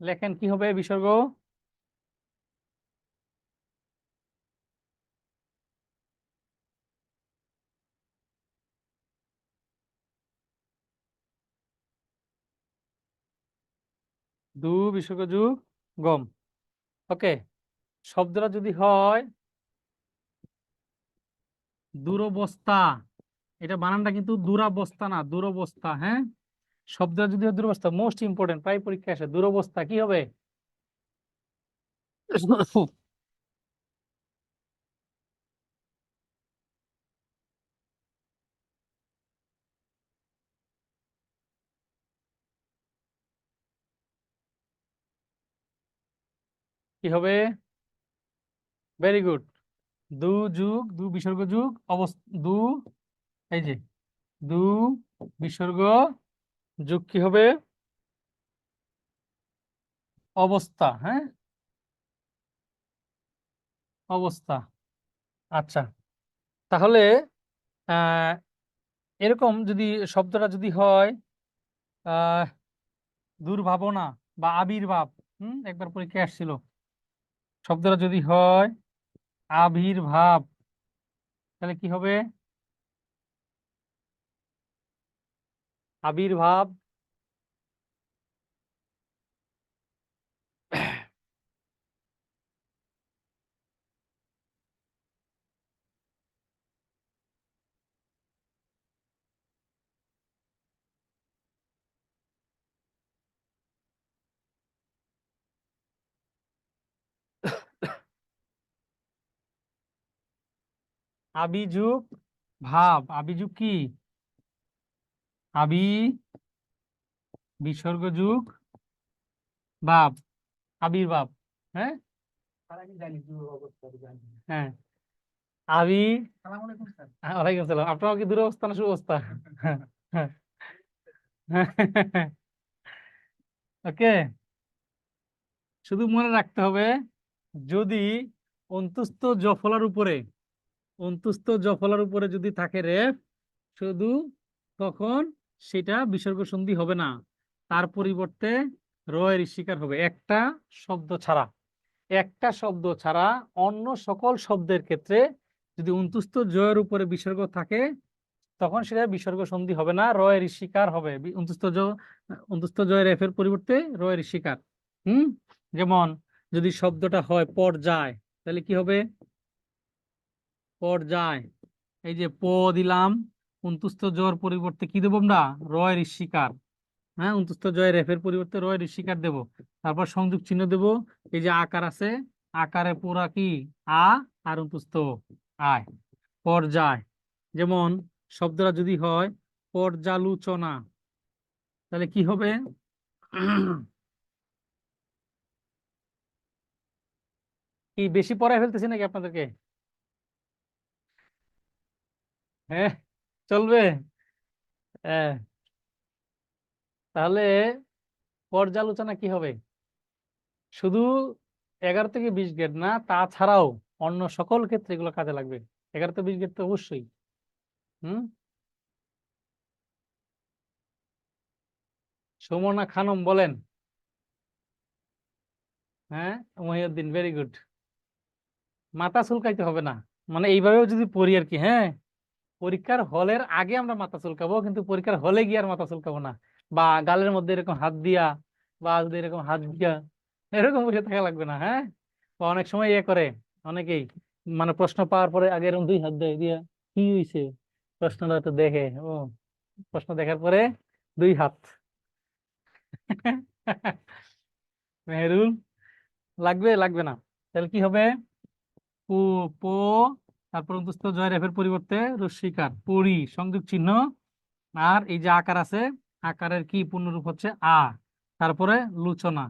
লেখেন কি হবে বিসর্গ? দু বিসর্গ যু গম। ওকে। শব্দটা যদি হয় দুরবস্থা, এটা বানানটা কিন্তু দুরাবস্থা না, দুরবস্থা। হ্যাঁ, শব্দটা যদি হয় দুরবস্থা, মোস্ট ইম্পর্টেন্ট, প্রায় পরীক্ষা আসে। দুরবস্থা কি হবে? কি হবে? Very good. দু যুগ দু বিসর্গ যুগ অবস্থা, দু, এই যে দু বিসর্গ যুগ কি হবে? অবস্থা। হ্যাঁ, অবস্থা। আচ্ছা, তাহলে আহ এরকম যদি শব্দটা যদি হয় আহ দুর্ভাবনা বা আবির্ভাব, একবার পরীক্ষায় আসছিল, শব্দটা যদি হয় আবির্ভাব, তাহলে কি হবে? আবির্ভাব। আবিযুগ ভাব, আবিযুগ কি? আবি বিসর্গ যুগ ভাব, আবির্ভাব। হ্যাঁ, হ্যাঁ, আবি। ওয়ালাইকুম সালাম। আপনার কি দুরবস্থা না সুবস্থা? হ্যাঁ, ওকে। শুধু মনে রাখতে হবে, যদি অন্তুস্থ জফলার উপরে, অন্তুস্থ জফলার উপরে যদি থাকে রেফ শুধু, তখন সেটা বিসর্গ সন্ধি হবে না, তার পরিবর্তে রয়ের শিকার হবে। একটা শব্দ ছাড়া, একটা শব্দ ছাড়া অন্য সকল শব্দের ক্ষেত্রে যদি অন্তুস্থ জয়ের উপরে বিসর্গ থাকে, তখন সেটা বিসর্গ সন্ধি হবে না, রয়ের শিকার হবে। অন্তুস্থ জয়ের এফ এর পরিবর্তে রয়ের শিকার। হুম, যেমন যদি শব্দটা হয় পর্যায়, তাহলে কি হবে? পর্যায়। এই যে দিলাম, অন্তুস্থ জয়ের পরিবর্তে কি দেবো আমরা? রয়ের শিকার। হ্যাঁ, অন্তুস্থ জয়ের এফ এর পরিবর্তে রয়ের শিকার দেব। তারপর সংযোগ চিহ্ন দেব। এই যে আকার আছে, আকারে পুরা কি? আ, আর অন্তুস্থ আয়। পর্যায়। যেমন শব্দটা যদি হয় পর্যালোচনা, তাহলে কি হবে? কি বেশি পড়ায় ফেলতেছি নাকি আপনাদেরকে? হ্যাঁ, চলবে। হ্যাঁ, তাহলে পর্যালোচনা কি হবে? শুধু 11 থেকে 20 গ্রেড না, তাছাড়াও অন্য সকল ক্ষেত্রে এগুলো কাজে লাগবে। 11 থেকে 20 গ্রেড তো অবশ্যই। হুম, সুমনা খানম বলেন। হ্যাঁ, মহিউদ্দিন, ভেরি গুড। মাথা চুলকাইতে হবে না, মানে এইভাবেও যদি পড়ি আর কি। হ্যাঁ, পরীক্ষার হলের আগে আমরা মাথা চুলকাবো, কিন্তু পরীক্ষার হলে গিয়ে আর মাথা চুলকাবো না। বা গালের মধ্যে এরকম হাত দিয়া, বা যদি এরকম হাত দিয়া এরকম বসে থাকা লাগবে না। হ্যাঁ, বা অনেক সময় ইয়ে করে অনেকেই, মানে প্রশ্ন পাওয়ার পরে আগে এরকম 2 হাত দেয় দিয়া, কি হয়েছে, প্রশ্নটা তো দেখে ও, প্রশ্ন দেখার পরে 2 হাত। মেহরুল, লাগবে লাগবে না? তাহলে কি হবে? পো, পো, তারপর অন্তস্থ জয় রেফের পরিবর্তে রস্বীকার, পরি সংযোগ চিহ্ন, আর এই যে আকার আছে, আকারের কি পূর্ণরূপ হচ্ছে আ, তারপরে লুচনা।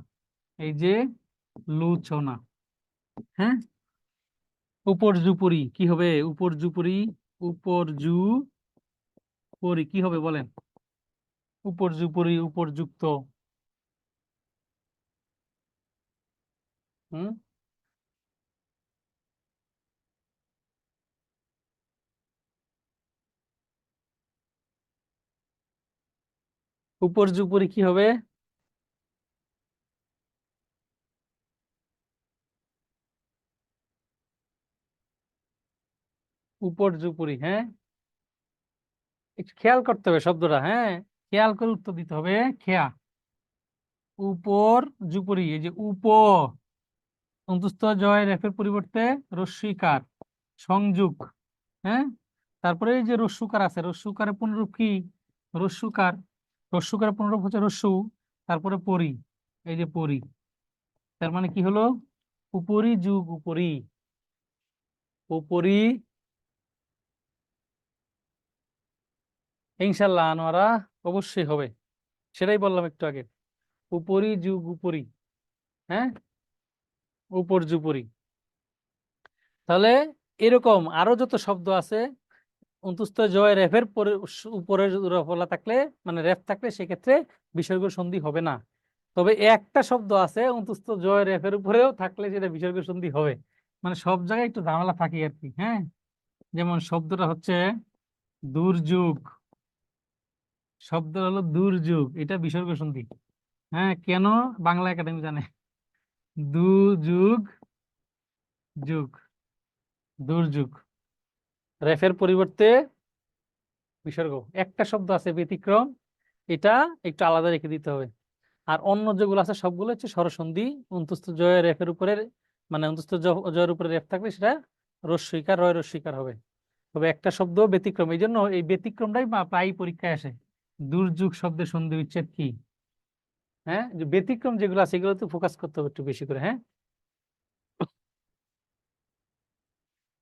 এই যে লুচনা। হ্যাঁ, উপর্যুপরি কি হবে? উপর্যুপরি, উপর্যু পরি কি হবে বলেন? উপর্যুপরি, উপর্যুক্ত। হুম, উপর্যুপরি কি হবে? উপর্যুপরি। হ্যাঁ, একটু খেয়াল করতে হবে শব্দটা। হ্যাঁ, খেয়াল করে উত্তর দিতে হবে। খেয়া, উপর জুপরি, এই যে উপ, অন্তস্থ জয় রেফের পরিবর্তে রস্বইকার, সংযোগ। হ্যাঁ, তারপরে এই যে রস্যুকার আছে, রস্যুকারের পুনরূপ কি? রস্যুকার। রস্যুকারের পুনরূপ হচ্ছে রস্যু, তারপরে পরি, এই যে পরি। তার মানে কি হলো? উপরি যুগ উপরি, উপরি। ইনশাল্লাহ আনোয়ারা অবশ্যই হবে, সেটাই বললাম একটু আগে। উপরি যুগ উপরি। হ্যাঁ, উপর যুপরি। তাহলে এরকম আরো যত শব্দ আছে, অন্তুস্থ জয় রেফের পরে উপরে রফলা থাকলে, মানে রেফ থাকলে সেক্ষেত্রে বিসর্গ সন্ধি হবে না। তবে একটা শব্দ আছে অন্তুস্থ জয় রেফের উপরেও থাকলে সেটা বিসর্গ সন্ধি হবে। মানে সব জায়গায় একটু ঝামেলা থাকে আর কি। হ্যাঁ, যেমন শব্দটা হচ্ছে দুর্যোগ, শব্দ হলো দুর্যোগ, এটা বিসর্গ সন্ধি। হ্যাঁ, কেন? বাংলা একাডেমি জানে। দুযুগ, যুগ, দুর্যোগ, রেফের পরিবর্তে বিসর্গ। একটা শব্দ আছে ব্যতিক্রম, এটা একটু আলাদা রেখে দিতে হবে। আর অন্য যেগুলো আছে সবগুলো হচ্ছে স্বরসন্ধি। অন্তস্থ জয় রেফের উপরে, মানে অন্তস্থ জয়ের উপরে রেফ থাকলে সেটা রস্বইকার, রয় রস্বইকার হবে। তবে একটা শব্দ ব্যতিক্রম, এই জন্য এই ব্যতিক্রমটাই প্রায় পরীক্ষায় আসে। দুর্যোগ শব্দের সন্ধি বিচ্ছেদ কি? হ্যাঁ, যে ব্যতিক্রম যেগুলো আছে এগুলোতে ফোকাস করতে হবে একটু বেশি করে। হ্যাঁ,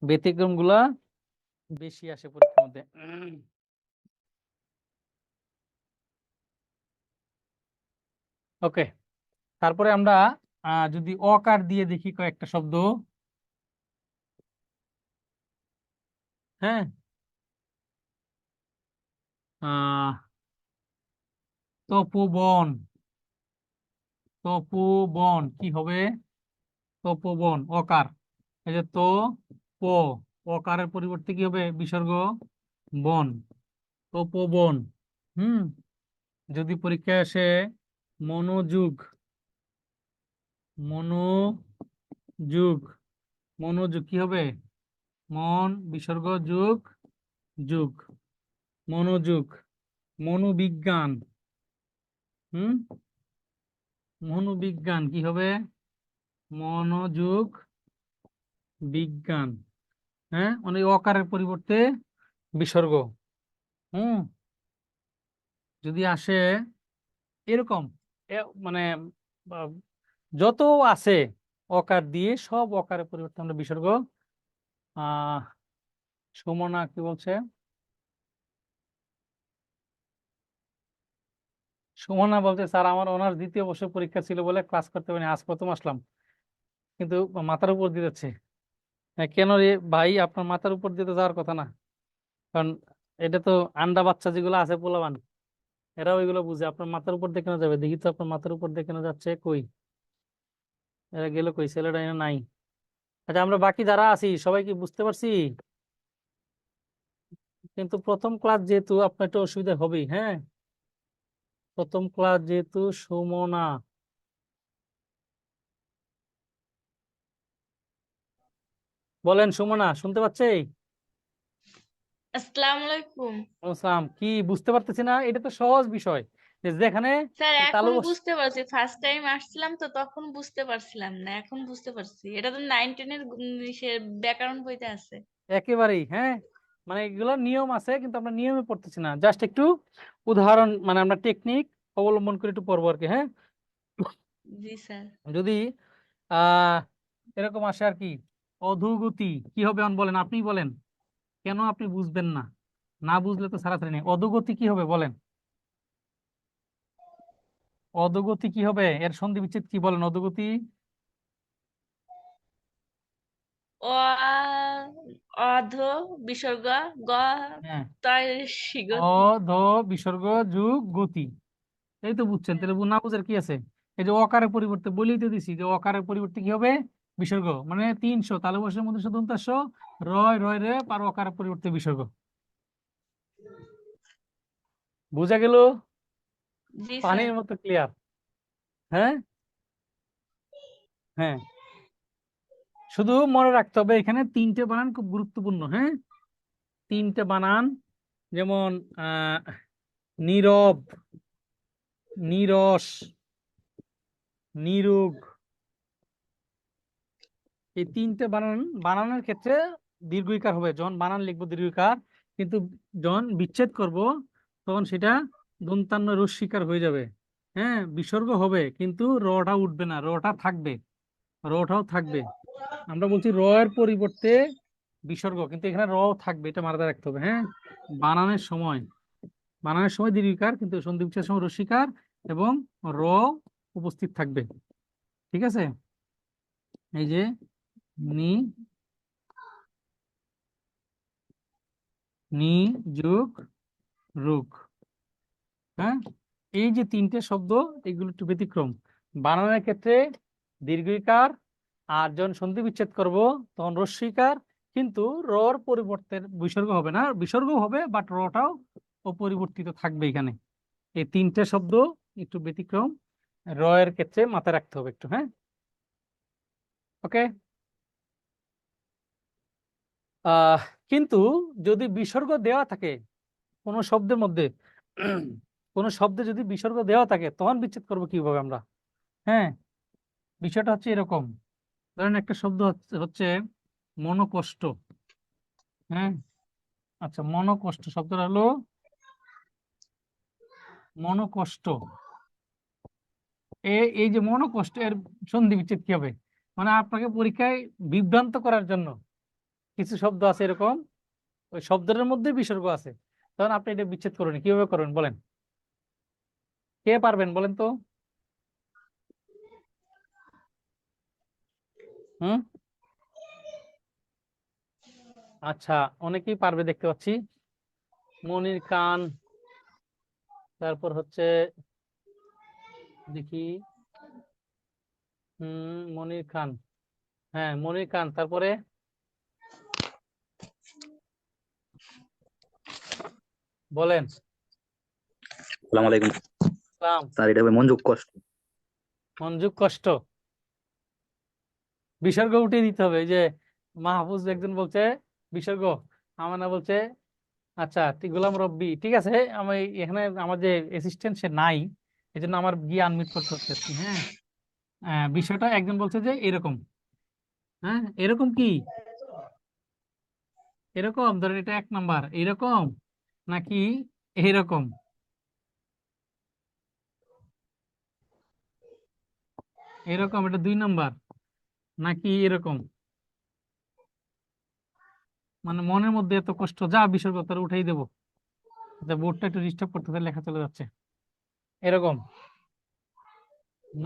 ব্যতিক্রম গুলা বেশি আসে পরীক্ষার মধ্যে। ওকে, তারপরে আমরা যদি অকার দিয়ে দেখি কয়েকটা শব্দ। হ্যাঁ, আহ তপোবন, তপোবন কি হবে? তপোবন অকার, এই যে তো, প, অকারের পরিবর্তে কি হবে? বিসর্গ বন, তপোবন। হুম, যদি পরীক্ষায় আসে মনোযোগ, মনোযোগ, মনোযোগ কি হবে? মন বিসর্গ যোগ, যুগ, মনোযোগ। মনোবিজ্ঞান, হুম, মনোবিজ্ঞান কি হবে? মনোযোগ বিজ্ঞান। হ্যাঁ, মানে অকারের পরিবর্তে বিসর্গ। হুম, যদি আসে এরকম, মানে আহ, যত আছে অকার দিয়ে সব অকারের পরিবর্তে আমরা বিসর্গ। আহ সুমনা কি বলছে? সুমনা বলছে স্যার আমার অনার্স দ্বিতীয় বর্ষের পরীক্ষা ছিল বলে ক্লাস করতে পারিনি, আজ প্রথম আসলাম, কিন্তু মাথার উপর দিয়ে যাচ্ছে। কেন রে ভাই, আপনার মাথার উপর দিয়ে তো যাওয়ার কথা না। কারণ এটা তো আন্ডা বাচ্চা যেগুলো আছে পোলাবান, এরা ওইগুলো বুঝে। আপনার মাথার উপর দিয়ে কেন যাবে? দেখি তো আপনার মাথার উপর দিয়ে কেন যাচ্ছে, কই এরা গেল, কই ছেলেটা এখানে নাই। আচ্ছা, আমরা বাকি যারা আছি সবাই কি বুঝতে পারছি? কিন্তু প্রথম ক্লাস যেহেতু আপনার একটু অসুবিধা হবেই। হ্যাঁ, প্রথম ক্লাস যেহেতু। সুমনা, বলেন সুমনা, শুনতে পাচ্ছে? আসসালামু আলাইকুম। আসসালাম। কি বুঝতে পারতেছি না? এটা তো সহজ বিষয়, যে যেখানে স্যার তালু এখন বুঝতে পারছি, ফার্স্ট টাইম আসছিলাম তো তখন বুঝতে পারছিলাম না, এখন বুঝতে পারছি। এটা তো 9-10 এর ব্যাকরণ বইতে আছে। একেবারেই। হ্যাঁ, মানে এগুলো নিয়ম আছে কিন্তু আমরা নিয়মে পড়তেছি না, জাস্ট একটু উদাহরণ, মানে আমরা টেকনিক অবলম্বন করে একটু পড়বো আর কি। হ্যাঁ, জি স্যার। যদি আহ এরকম আসে আর কি, অধোগতি কি হবে বলেন, আপনি বলেন। কেন আপনি বুঝবেন না? না বুঝলে তো ছাড়াছাড়ি নেই। অধোগতি কি হবে বলেন? অধোগতি কি হবে? এর সন্ধি বিচ্ছেদ কি বলেন? অধোগতি। অ আ, অধ বিসর্গ গ হ্যাঁ, তয় অ গতি। ধ বিসর্গ যুগ গতি। এই তো বুঝছেন, তাহলে না বুঝার কি আছে? এই যে অকারের পরিবর্তে বলেই তো দিছি যে অকারের পরিবর্তে কি হবে? বিসর্গ। মানে 300 তালবশের মধ্যে শুধু দন্তাস্য, রয় রয় রে, আর অকারের পরিবর্তে বিসর্গ। বুঝা গেল? জি স্যার। পানির মতো ক্লিয়ার। হ্যাঁ, হ্যাঁ, শুধু মনে রাখতে হবে এখানে তিনটে বানান খুব গুরুত্বপূর্ণ। হ্যাঁ, তিনটে বানান, যেমন নীরব, নীরস, নিরুগ, এই তিনটে বানানের ক্ষেত্রে দীর্ঘইকার হবে যখন বানান লিখবো দীর্ঘইকার, কিন্তু যখন বিচ্ছেদ করব তখন সেটা দন্তান্ন রস্বীকার হয়ে যাবে। হ্যাঁ, বিসর্গ হবে কিন্তু রটা উঠবে না, রটা থাকবে, রটাও থাকবে। আমরা বলছি র এর পরিবর্তে বিসর্গ, কিন্তু এখানে র থাকবে, এটা মাথায় রাখতে হবে। হ্যাঁ, বানানের সময়, বানানের সময় দীর্ঘিকার কিন্তু সন্ধি বিচ্ছেদের সময় রস্বীকার এবং র উপস্থিত থাকবে। ঠিক আছে, এই যে নি, নি যোগ রুগ। হ্যাঁ, এই যে তিনটে শব্দ, এগুলো একটু ব্যতিক্রম বানানের ক্ষেত্রে দীর্ঘিকার, আর যখন সন্ধি বিচ্ছেদ করব তখন রস্বীকার, কিন্তু রর পরিবর্তে বিসর্গ হবে না, বিসর্গ হবে বাট রটাও অপরিবর্তিত থাকবে এখানে। এই তিনটে শব্দ একটু ব্যতিক্রম, র এর ক্ষেত্রে মাথায় রাখতে হবে একটু। হ্যাঁ, ওকে। আহ কিন্তু যদি বিসর্গ দেওয়া থাকে কোনো শব্দের মধ্যে, কোনো শব্দে যদি বিসর্গ দেওয়া থাকে তখন বিচ্ছেদ করবো কিভাবে আমরা? হ্যাঁ, বিষয়টা হচ্ছে এরকম। ধরেন একটা শব্দ হচ্ছে মনোকষ্ট। হ্যাঁ, আচ্ছা, মনোকষ্ট শব্দটা হলো মনোকষ্ট। এই যে মনোকষ্ট, এর সন্ধি বিচ্ছেদ কি হবে? মানে আপনাকে পরীক্ষায় বিভ্রান্ত করার জন্য কিছু শব্দ আছে এরকম, ওই শব্দের মধ্যে বিসর্গ আছে, তখন আপনি এটা বিচ্ছেদ করবেন কিভাবে করবেন বলেন? কে পারবেন বলেন তো? হুম, আচ্ছা, অনেকেই পারবে দেখতে পাচ্ছি। মনির কান, তারপর হচ্ছে দেখি, মনির খান, হ্যাঁ মনির খান, তারপরে বলেন। সালাম আলাইকুম সালাম। স্যার। এটা হবে মনযোগ কষ্ট। মনযোগ কষ্ট, বিসর্গ উঠিয়ে দিতে হবে। এই যে মাহফুজ একজন বলছে বিসর্গ, আমানা বলছে, আচ্ছা ঠিক, গোলাম রব্বি, ঠিক আছে। আমি এখানে আমার যে অ্যাসিস্ট্যান্ট সে নাই, এই জন্য আমার গিয়ে আনমিউট করতে হচ্ছে আর কি। হ্যাঁ, বিষয়টা একজন বলছে যে এরকম। হ্যাঁ, এরকম কি, এরকম ধরেন এটা 1 নাম্বার, এরকম নাকি এইরকম? এরকম এটা 2 নাম্বার, নাকি এরকম? মানে মনের মধ্যে এত কষ্ট, যা বিসর্গ তার উঠাই দেবো, বোর্ডটা একটু ডিস্টার্ব করতেছে, লেখা চলে যাচ্ছে এরকম,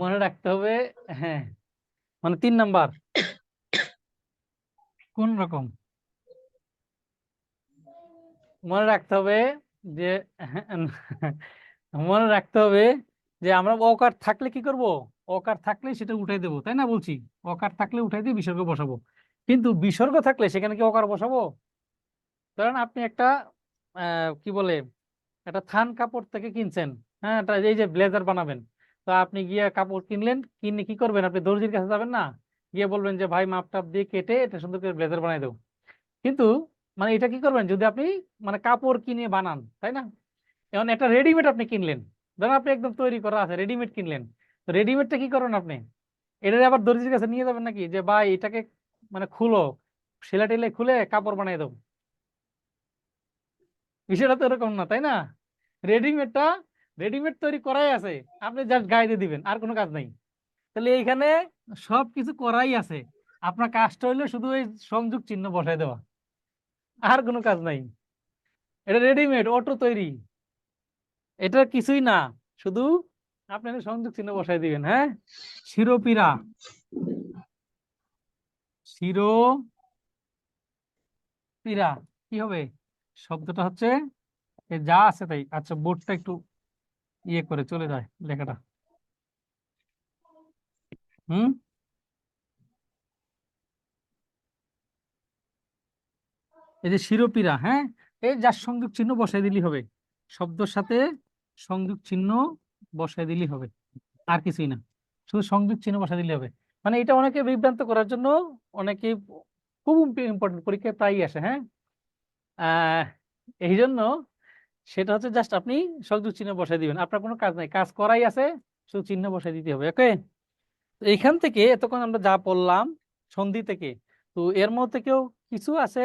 মনে রাখতে হবে। হ্যাঁ, মানে 3 নাম্বার কোন রকম, মনে রাখতে হবে যে, মনে রাখতে হবে যে আমরা অকার থাকলে কি করব, অকার থাকলে সেটা উঠাই দেবো, তাই না বলছি? অকার থাকলে উঠাই দিয়ে বিসর্গ বসাবো, কিন্তু বিসর্গ থাকলে সেখানে কি অকার বসাবো? ধরেন আপনি একটা কি বলে, একটা থান কাপড় থেকে কিনছেন। হ্যাঁ, এই যে ব্লেজার বানাবেন, তো আপনি গিয়ে কাপড় কিনলেন, কিনে কি করবেন? আপনি দর্জির কাছে যাবেন না, গিয়ে বলবেন যে ভাই মাপ টাপ দিয়ে কেটে এটা সুন্দর করে ব্লেজার বানাই দেবো। কিন্তু মানে এটা কি করবেন যদি আপনি মানে কাপড় কিনে বানান, তাই না? এখন একটা রেডিমেড আপনি কিনলেন, ধরেন আপনি একদম তৈরি করা আছে রেডিমেড কিনলেন, তো রেডিমেডটা কি করবেন আপনি? এটা আবার দর্জির কাছে নিয়ে যাবেন নাকি যে ভাই এটাকে মানে খুলো, সেলাই টেলাই খুলে কাপড় বানিয়ে দেবো? বিষয়টা তো এরকম না, তাই না? রেডিমেডটা, রেডিমেড তৈরি করাই আছে, আপনি জাস্ট গায়ে দিয়ে দিবেন, আর কোনো কাজ নাই। তাহলে এইখানে সব কিছু করাই আছে, আপনার কাজটা হইলো শুধু ওই সংযোগ চিহ্ন বসাই দেওয়া, আর কোনো কাজ নাই। এটা রেডিমেড অটো তৈরি, এটা কিছুই না, শুধু আপনি এখানে সংযোগ চিহ্ন বসাই দিবেন। হ্যাঁ, শিরোপীড়া, শিরোপীড়া কি হবে? শব্দটা হচ্ছে যা আছে তাই। আচ্ছা, বোর্ডটা একটু ইয়ে করে চলে যায় লেখাটা। হুম, এই যে শিরোপীড়া, হ্যাঁ, এই যার সংযোগ চিহ্ন বসাই দিলেই হবে, শব্দের সাথে সংযোগ চিহ্ন বসাই দিলেই হবে, আর কিছুই না, শুধু সংযোগ চিহ্ন বসাই দিলে হবে। মানে এটা অনেকে বিভ্রান্ত করার জন্য, অনেকে খুব ইম্পর্টেন্ট, পরীক্ষায় প্রায়ই আসে। হ্যাঁ, আহ এই জন্য সেটা হচ্ছে জাস্ট আপনি সংযোগ চিহ্ন বসাই দিবেন, আপনার কোনো কাজ নাই, কাজ করাই আছে, শুধু চিহ্ন বসাই দিতে হবে। ওকে, এইখান থেকে এতক্ষণ আমরা যা পড়লাম সন্ধি থেকে, তো এর মধ্যে থেকেও কিছু আছে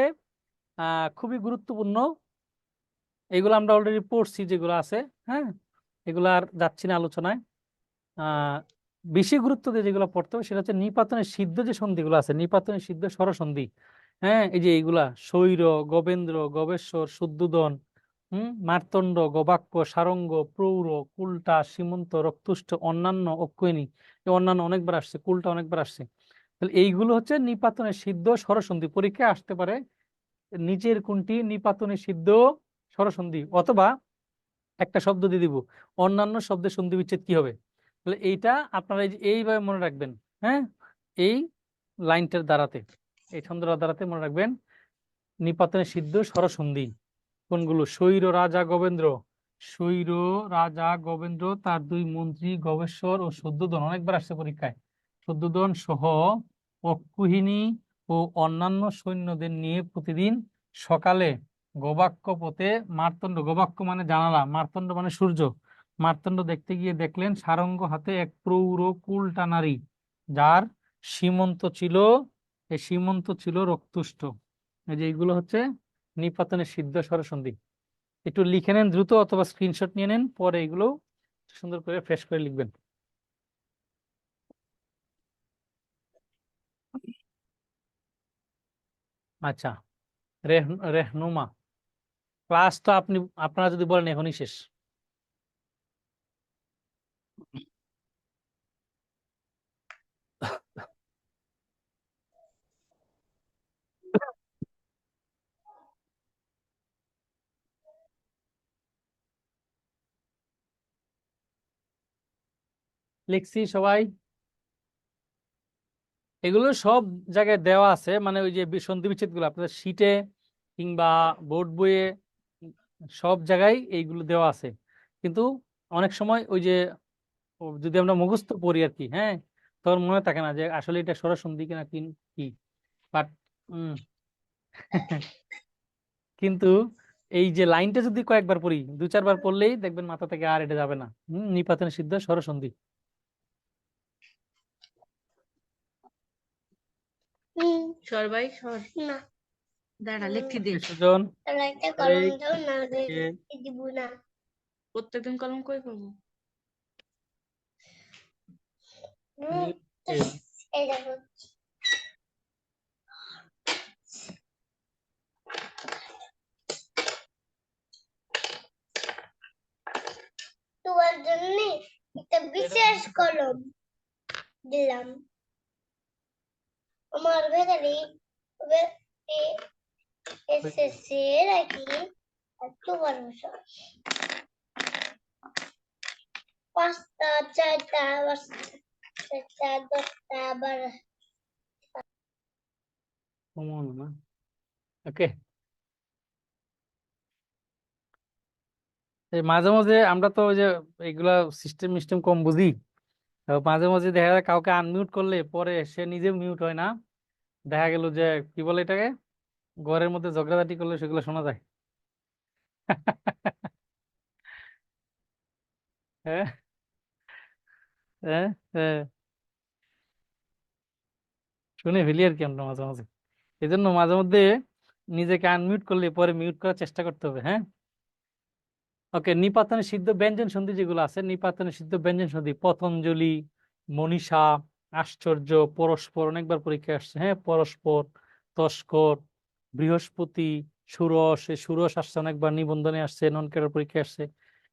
খুবই গুরুত্বপূর্ণ, এগুলো আমরা অলরেডি পড়ছি যেগুলো আছে। হ্যাঁ, এগুলো আর যাচ্ছি না আলোচনায়। আহ বেশি গুরুত্ব দিয়ে যেগুলো পড়তে হবে সেটা হচ্ছে নিপাতনের সিদ্ধ যে সন্ধিগুলো আছে, নিপাতনের সিদ্ধ স্বরসন্ধি। হ্যাঁ, এই যে এইগুলা স্বৈর, গবেন্দ্র, গবেশ্বর, শুদ্ধোদন, মার্তণ্ড, গবাক্য, সারঙ্গ, প্রৌর, কুলটা, সীমন্ত, রক্তুষ্ট, অন্যান্য, অক্ষয়ণী। এই অন্যান্য অনেকবার আসছে, কুলটা অনেকবার আসছে। তাহলে এইগুলো হচ্ছে নিপাতনের সিদ্ধ স্বরসন্ধি, পরীক্ষায় আসতে পারে নিচের কোনটি নিপাতনের সিদ্ধ স্বরসন্ধি, অথবা একটা শব্দ দিয়ে দিব অন্যান্য শব্দের সন্ধি বিচ্ছেদ কি হবে। তাহলে এইটা আপনারা এইভাবে মনে রাখবেন। হ্যাঁ, এই লাইনটার দ্বারাতে, এই ছন্দটার দ্বারাতে মনে রাখবেন নিপাতনের সিদ্ধ স্বরসন্ধি কোনগুলো। স্বৈর রাজা গবেন্দ্র, স্বৈর রাজা গবেন্দ্র, তার দুই মন্ত্রী গবেশ্বর ও শুদ্ধোদন, অনেকবার আসছে পরীক্ষায়, শুদ্ধোদন সহ অক্ষুহিনী ও অন্যান্য সৈন্যদের নিয়ে প্রতিদিন সকালে গবাক্ষ পথে মার্তণ্ড, গবাক্ষ মানে জানালা, মার্তণ্ড মানে সূর্য, মার্তণ্ড দেখতে গিয়ে দেখলেন সারঙ্গ হাতে এক প্রৌঢ় কুলটা নারী, যার সীমন্ত ছিল, এই সীমন্ত ছিল রক্তুষ্ট। এই যে এইগুলো হচ্ছে নিপাতনের সিদ্ধ স্বরসন্ধি। একটু লিখে নেন দ্রুত, অথবা স্ক্রিনশট নিয়ে নেন, পরে এগুলো সুন্দর করে ফ্রেশ করে লিখবেন। আচ্ছা, রেহনুমা, ক্লাস তো আপনারা যদি বলেন এখনই শেষ। লিখছি সবাই, এগুলো সব জায়গায় দেওয়া আছে, মানে ওই যে সন্ধি বিচ্ছেদ গুলো আপনাদের শিটে কিংবা বোর্ড বইয়ে সব জায়গায় এইগুলো দেওয়া আছে। কিন্তু অনেক সময় ওই যে যদি আমরা মুখস্থ পড়ি আর কি, হ্যাঁ, তখন মনে থাকে না যে আসলে এটা স্বরসন্ধি কিনা কি কি বাট কিন্তু এই যে লাইনটা যদি কয়েকবার পড়ি, দু চারবার পড়লেই দেখবেন মাথা থেকে আর এটা যাবে না। নিপাতনের সিদ্ধ স্বরসন্ধি। সর ভাই সর, না দাঁড়া লিখতে দে। সুজন, একটা কলম এই, দাও না, এ, দিব না, প্রত্যেকদিন কলম কই পাবো। নি- এ, এই দেখো, তোমার জন্য একটা বিশেষ কলম দিলাম। আমার ভেতরে এসেছে নাকি তোমার বসো, পাঁচটা, চারটা, পাঁচটা, দশটা, আবার ওকে। এই মাঝে মাঝে আমরা তো ওই যে এইগুলা সিস্টেম মিস্টেম কম বুঝি, তো মাঝে মাঝে দেখা যায় কাউকে আনমিউট করলে পরে সে নিজে মিউট হয় না, দেখা গেল যে কি বলে এটাকে, ঘরের মধ্যে ঝগড়াঝাটি করলে সেগুলো শোনা যায়। হ্যাঁ, হ্যাঁ, হ্যাঁ, শুনে ফেলি আর কি আমরা মাঝে মাঝে। এই জন্য মাঝে মধ্যে নিজেকে আনমিউট করলে পরে মিউট করার চেষ্টা করতে হবে। হ্যাঁ, ওকে। নিপাতনে সিদ্ধ ব্যঞ্জন সন্ধি যেগুলো আছে, নিপাতনে সিদ্ধ ব্যঞ্জন সন্ধি পতঞ্জলি, মনীষা, আশ্চর্য, পরস্পর, অনেকবার পরীক্ষায় আসছে। হ্যাঁ, পরস্পর, তস্কর, বৃহস্পতি, ষোড়শ, এই ষোড়শ আসছে অনেকবার, নিবন্ধনে আসছে, নন ক্যাডার পরীক্ষায় আসছে।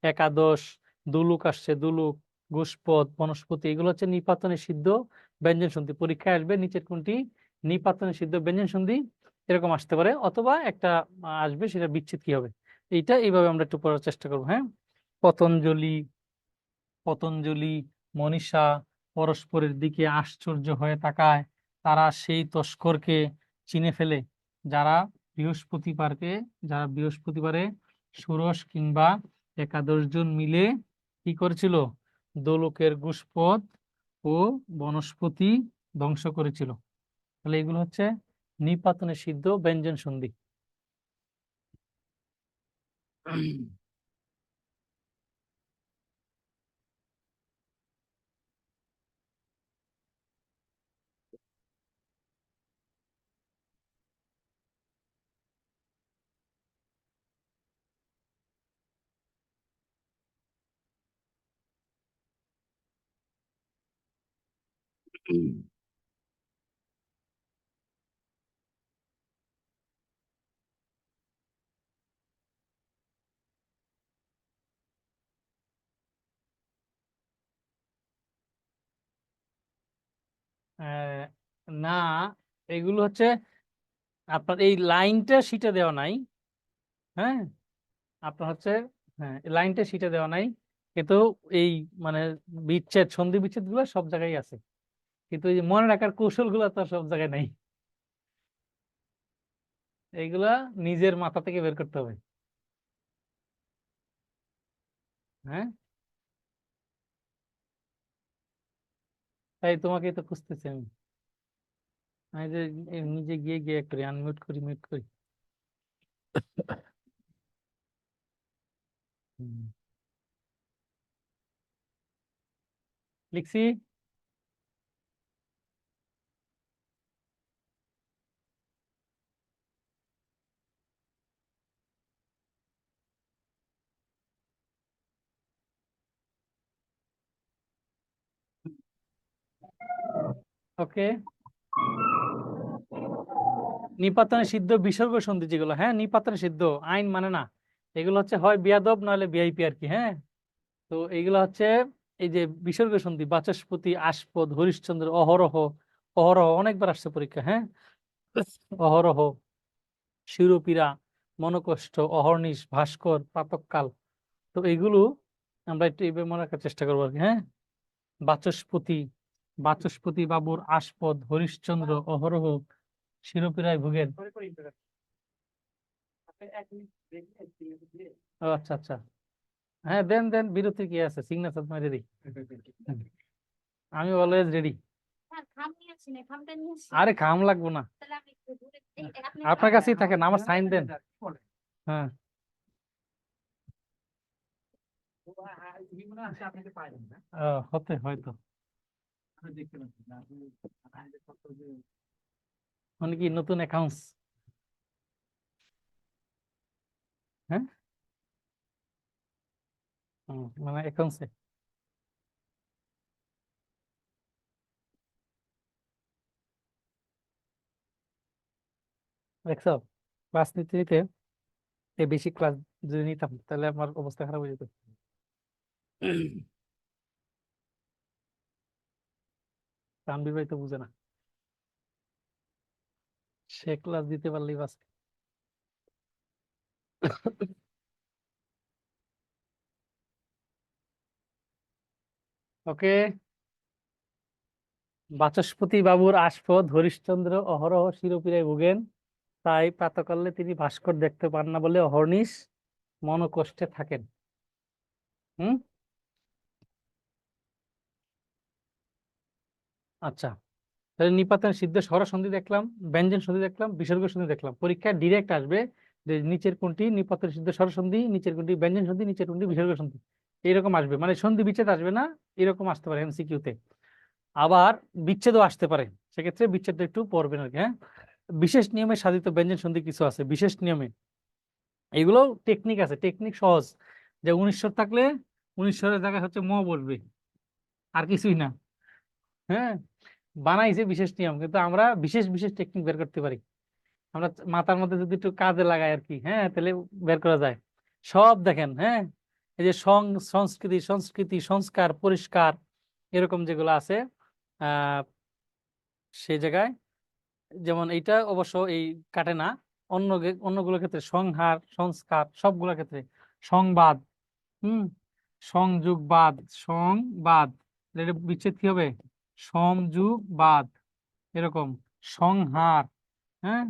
একাদশ, দুলুক আসছে, দুলুক, গোষ্পদ, বনস্পতি, এগুলো হচ্ছে নিপাতনে সিদ্ধ ব্যঞ্জন সন্ধি, পরীক্ষায় আসবে নিচের কোনটি নিপাতনে সিদ্ধ ব্যঞ্জন সন্ধি, এরকম আসতে পারে, অথবা একটা আসবে সেটা বিচ্ছেদ কি হবে। এইটা এইভাবে আমরা একটু পড়ার চেষ্টা করবো। হ্যাঁ, পতঞ্জলি, পতঞ্জলি, মনীষা, পরস্পরের দিকে আশ্চর্য হয়ে তাকায়, তারা সেই তস্করকে চিনে ফেলে, যারা বৃহস্পতিবারকে, যারা বৃহস্পতিবারে ষোড়শ কিংবা একাদশ জন মিলে কি করেছিল, দোলকের গোষ্পদ ও বনস্পতি ধ্বংস করেছিল। তাহলে এগুলো হচ্ছে নিপাতনে সিদ্ধ ব্যঞ্জন সন্ধি। আহ, না, এগুলো হচ্ছে আপনার এই লাইনটা শিটে দেওয়া নাই। হ্যাঁ, আপনার হচ্ছে, হ্যাঁ, এই লাইনটা শিটে দেওয়া নাই, কিন্তু এই মানে বিচ্ছেদ, সন্ধি বিচ্ছেদ গুলো সব জায়গায় আছে, কিন্তু এই যে মনে রাখার কৌশল গুলো তো সব জায়গায় নাই। এইগুলা নিজের মাথা থেকে বের করতে হবে। হ্যাঁ, তাই তোমাকে তো খুঁজতেছি আমি। আমি যে নিজে গিয়ে গিয়ে করি, আনমিউট করি, মিউট করি। হুম। লিখছি। ওকে, নিপাতনে সিদ্ধ বিসর্গ সন্ধি যেগুলো, হ্যাঁ, নিপাতনে সিদ্ধ, আইন মানে না, এগুলো হচ্ছে হয় বিয়াদব নাহলে ভিআইপি আর কি। হ্যাঁ, তো এইগুলো হচ্ছে এই যে বিসর্গ সন্ধি, বাচস্পতি, আস্পদ, হরিশ্চন্দ্র, অহরহ। অহরহ অনেকবার আসছে পরীক্ষা। হ্যাঁ, অহরহ, শিরোপীড়া, মনোকষ্ট, অহর্নিশ, ভাস্কর, প্রাতঃকাল। তো এইগুলো আমরা একটু এইভাবে মনে রাখার চেষ্টা করবো আর কি। হ্যাঁ, বাচস্পতি, বাচস্পতি বাবুর আস্পদ, হরিশ্চন্দ্র, অহরহ, শিরোপীড়ায় ভোগেন। ও আচ্ছা আচ্ছা, হ্যাঁ, দেন দেন, বিরতি কি আছে, সিগনেচার মারি দিই। আমি অলওয়েজ রেডি। আরে খাম লাগবো না, আপনার কাছেই থাকেন, আমার সাইন দেন। হ্যাঁ, হতে হয়তো, মানে কি নতুন অ্যাকাউন্টস? হ্যাঁ, মানে অ্যাকাউন্টসে দেখছো, ক্লাস নিতে নিতে এই বেশি ক্লাস যদি নিতাম তাহলে আমার অবস্থা খারাপ হয়ে যেত। তানভীর ভাই তো বুঝে না, সে ক্লাস দিতে পারলেই বাস। ওকে, বাচস্পতি বাবুর আস্পদ, হরিশ্চন্দ্র, অহরহ শিরোপীড়ায় ভোগেন, তাই প্রাতঃকালে তিনি ভাস্কর দেখতে পান না বলে অহর্নিশ মনোকষ্টে থাকেন। হুম, আচ্ছা, তাহলে নিপাতন সিদ্ধ স্বর সন্ধি দেখলাম, ব্যঞ্জন সন্ধি দেখলাম, বিসর্গ সন্ধি দেখলাম। পরীক্ষায় ডিরেক্ট আসবে যে নিচের কোনটি নিপাতন সিদ্ধ স্বর সন্ধি, নিচের কোনটি ব্যঞ্জন সন্ধি, নিচের কোনটি বিসর্গ সন্ধি, এইরকম আসবে, মানে সন্ধি বিচ্ছেদ আসবে না, এরকম আসতে পারে এমসিকিউতে। আবার বিচ্ছেদও আসতে পারে, সেক্ষেত্রে বিচ্ছেদটা একটু পড়বেন আর কি। হ্যাঁ, বিশেষ নিয়মে সাধিত ব্যঞ্জন সন্ধি কিছু আছে, বিশেষ নিয়মে, এগুলো টেকনিক আছে, টেকনিক সহজ, যে 19 থাকলে 19 জায়গায় হচ্ছে ম বসবে, আর কিছুই না। হ্যাঁ, বানাইছে বিশেষ নিয়ম, কিন্তু আমরা বিশেষ বিশেষ টেকনিক বের করতে পারি, আমরা মাথার মধ্যে যদি একটু কাজে লাগাই আর কি। হ্যাঁ, তাহলে বের করা যায় সব। দেখেন, হ্যাঁ, এই যে সংস্কৃতি, সংস্কৃতি, সংস্কার, পরিষ্কার, এরকম যেগুলো আছে, আহ সেই জায়গায়, যেমন এইটা অবশ্য এই কাটে না, অন্যগুলোর ক্ষেত্রে সংহার, সংস্কার, সবগুলোর ক্ষেত্রে সংবাদ। হুম, সংযোগবাদ, সংবাদ, এটা বিচ্ছেদ কি হবে, সংযোগবাদ, এরকম সংহার। হ্যাঁ,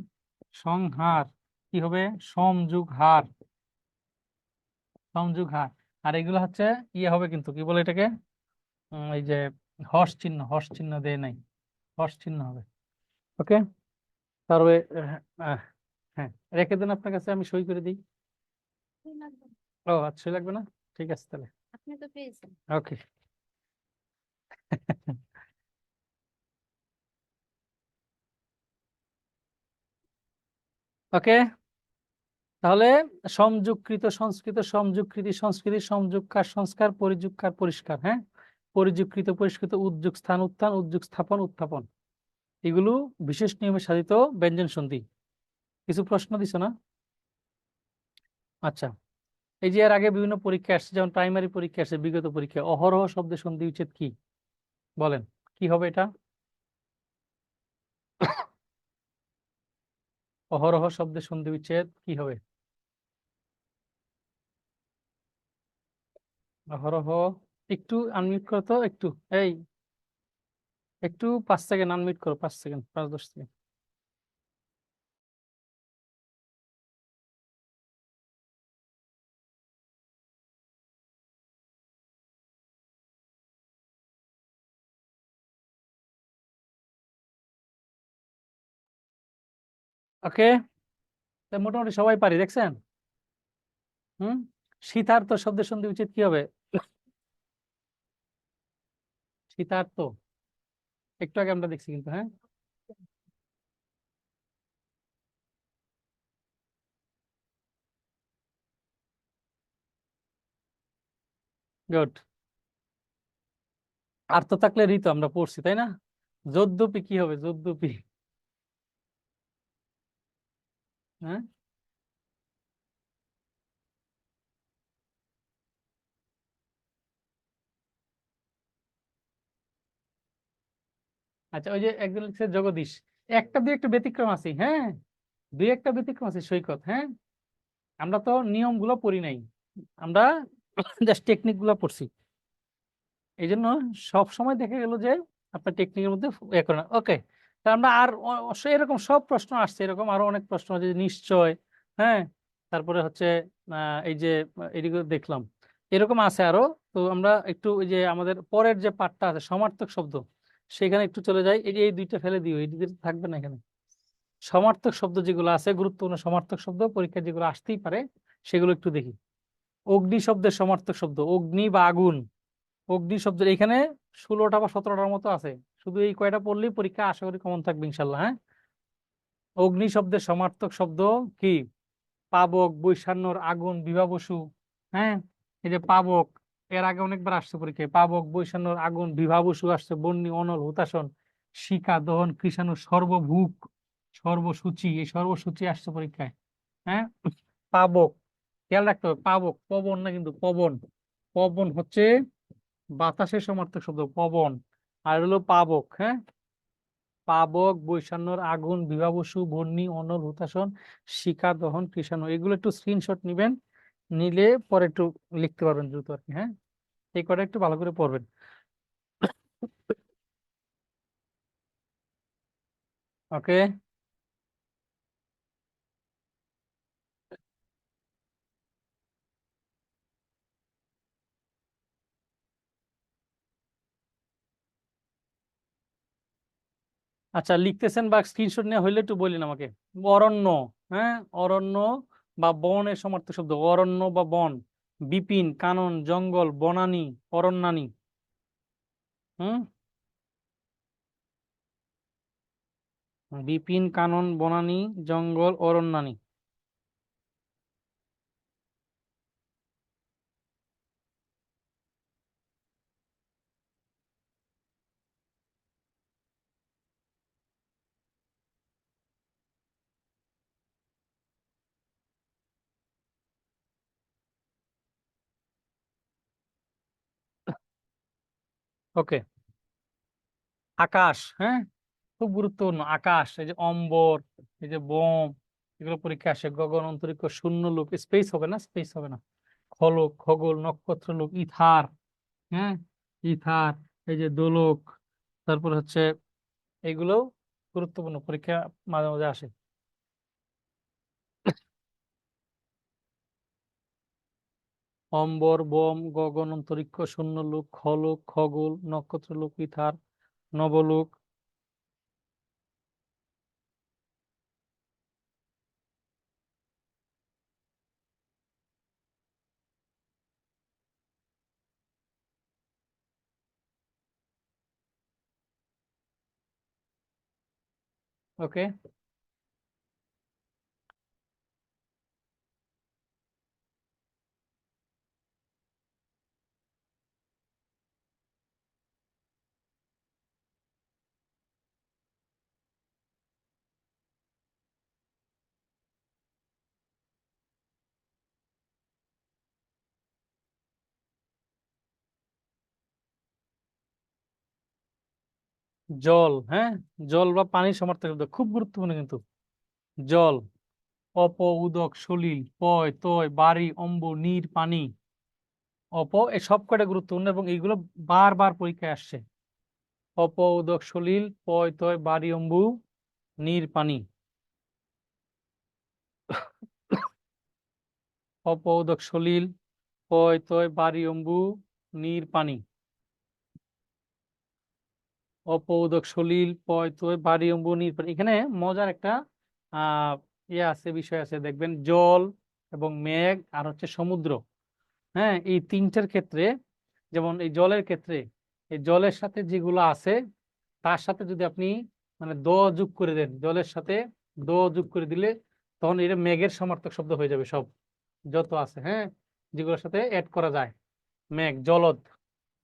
সংহার কি হবে, সমযোগ হার, সমযোগ হার। আর এগুলো হচ্ছে ইয়ে হবে, কিন্তু কি বলে এটাকে, এই যে হর্ষ চিহ্ন, হর্ষ চিহ্ন দেয় নাই, হর্ষ চিহ্ন হবে। ওকে, তারপরে হ্যাঁ, রেখে দেন, আপনার কাছে আমি সই করে দিই। ও আচ্ছা, লাগবে না, ঠিক আছে তাহলে। আপনি তো পেয়েছেন। ওকে। ওকে, তাহলে সংযুক্ত সংস্কৃত, সংযুক্তি সংস্কৃতি, সংযোগকার সংস্কার, পরিযোগকার পরিষ্কার, হ্যাঁ, পরিযুক্ত পরিষ্কৃত, উদ্যোগ স্থান উত্থান, উদ্যোগ স্থাপন উত্থাপন, এগুলো বিশেষ নিয়মে সাধিত ব্যঞ্জন সন্ধি। কিছু প্রশ্ন দিছ না? আচ্ছা, এই যে এর আগে বিভিন্ন পরীক্ষা আসছে, যেমন প্রাইমারি পরীক্ষা আসছে, বিগত পরীক্ষা, অহরহ শব্দের সন্ধি উচ্ছেদ কি? বলেন, কি হবে এটা? অহরহ শব্দের সন্ধি বিচ্ছেদ কি হবে? অহরহ, একটু আনমিউট করো তো, একটু, এই একটু 5 সেকেন্ড আনমিউট করো, 5 সেকেন্ড, 5-10 সেকেন্ড। ওকে, মোটামুটি সবাই পারি, দেখছেন? হুম, শীতার্ত শব্দের সন্ধি উচিত কি হবে? শীতার্ত, একটু আগে আমরা দেখছি কিন্তু, হ্যাঁ, গুড। আর্ত থাকলে ঋতু আমরা পড়ছি, তাই না? যদ্যপি কি হবে? যদ্যপি, হ্যাঁ, আচ্ছা, ওই যে একজন লিখছে জগদীশ, একটা দুই একটা ব্যতিক্রম আছে, হ্যাঁ, দুই একটা ব্যতিক্রম আছে, সৈকত, হ্যাঁ, আমরা তো নিয়ম গুলো পড়ি নাই, আমরা জাস্ট টেকনিক গুলো পড়ছি, এই জন্য সব সময় দেখা গেল যে আপনার টেকনিকের মধ্যে এ করে না। ওকে, তা আমরা আর এরকম সব প্রশ্ন আসছে, এরকম আরো অনেক প্রশ্ন আছে, নিশ্চয়, হ্যাঁ, তারপরে হচ্ছে এই যে এদিকে দেখলাম, এরকম আছে আরো। তো আমরা একটু ওই যে আমাদের পরের যে পার্টটা আছে সমার্থক শব্দ, সেখানে একটু চলে যাই। এই যে এই দুইটা ফেলে দিও, এই দুইটা থাকবে না এখানে। সমার্থক শব্দ যেগুলো আছে, গুরুত্বপূর্ণ সমার্থক শব্দ পরীক্ষায় যেগুলো আসতেই পারে, সেগুলো একটু দেখি। অগ্নি শব্দের সমার্থক শব্দ, অগ্নি বা আগুন। অগ্নি শব্দের এখানে 16টা বা 17টার মতো আছে, শুধু এই কয়টা পড়লেই পরীক্ষা আশা করি কমন থাকবে ইনশাল্লাহ, হ্যাঁ। অগ্নি শব্দের সমার্থক শব্দ কি? পাবক, বৈষান্যর, আগুন, বিভা বসু, হ্যাঁ, এই যে পাবক, এর আগে অনেকবার আসছে পরীক্ষায়, পাবক, বৈষান্যর, আগুন, বিভা বসু আসছে, বন্যী, অনল, হুতাশন, শিখা, দহন, কৃষাণু, সর্বভূক, সর্বসূচি, এই সর্বসূচি আসছে পরীক্ষায়, হ্যাঁ। পাবক, খেয়াল রাখতে হবে, পাবক পবন না কিন্তু, পবন, পবন হচ্ছে বাতাসের সমার্থক শব্দ, পবন। আর হলো পাবক, হ্যাঁ, পাবক, বৈষান্যর, আগুন, বিভা বসু, বহ্নি, অনল, হুতাশন, শিখা, দহন, কৃষাণু, এগুলো একটু স্ক্রিনশট নিবেন, নিলে পরে একটু লিখতে পারবেন দ্রুত আর কি, হ্যাঁ। এই কটা একটু ভালো করে পড়বেন। ওকে, আচ্ছা, লিখতেছেন বা স্ক্রিনশট নেওয়া হইলে একটু বললেন আমাকে। অরণ্য, হ্যাঁ, অরণ্য বা বনের সমার্থক শব্দ, অরণ্য বা বন। বিপিন, কানন, জঙ্গল, বনানী, অরণ্যানী, হুম, বিপিন, কানন, বনানী, জঙ্গল, অরণ্যানী। ওকে, আকাশ, হ্যাঁ, খুব গুরুত্বপূর্ণ, আকাশ, এই যে অম্বর, এই যে বোম, এগুলো পরীক্ষা আসে। গগন, অন্তরিক্ষ, শূন্য লোক, স্পেস হবে না, স্পেস হবে না। খলক, খগোল, নক্ষত্র লোক, ইথার, হ্যাঁ, ইথার, এই যে দোলক, তারপর হচ্ছে এগুলো গুরুত্বপূর্ণ, পরীক্ষা মাঝে মাঝে আসে। অম্বর, বোম, গগন, অন্তরিক্ষ, শূন্য লোক, খলক, খগোল, নক্ষত্র লোক, ইথার, নবলোক। ওকে, জল, হ্যাঁ, জল বা পানির সমার্থক শব্দ খুব গুরুত্বপূর্ণ কিন্তু। জল, অপ, উদক, সলিল, পয়, তয়, বাড়ি, অম্ব, নীর, পানি, অপ, এই সব কয়টা গুরুত্বপূর্ণ এবং এইগুলো বারবার পরীক্ষায় আসছে। অপ, উদক, সলিল, পয়, তয়, বাড়ি, অম্বু, নীর, পানি। অপ, উদক, সলিল, পয়, তয়, বাড়ি, অম্বু, নীর, পানি। অপ, উদক, সলিল, পয়, তয়, বাড়ি, অম্বু, নীর, পানি। এখানে মজার একটা আহ ইয়ে আছে, বিষয় আছে, দেখবেন জল এবং মেঘ আর হচ্ছে সমুদ্র, হ্যাঁ, এই তিনটার ক্ষেত্রে, যেমন এই জলের ক্ষেত্রে, এই জলের সাথে যেগুলো আছে তার সাথে যদি আপনি মানে দ যোগ করে দেন, জলের সাথে দ যোগ করে দিলে তখন এটা মেঘের সমার্থক শব্দ হয়ে যাবে সব, যত আছে, হ্যাঁ, যেগুলোর সাথে অ্যাড করা যায়। মেঘ, জলদ,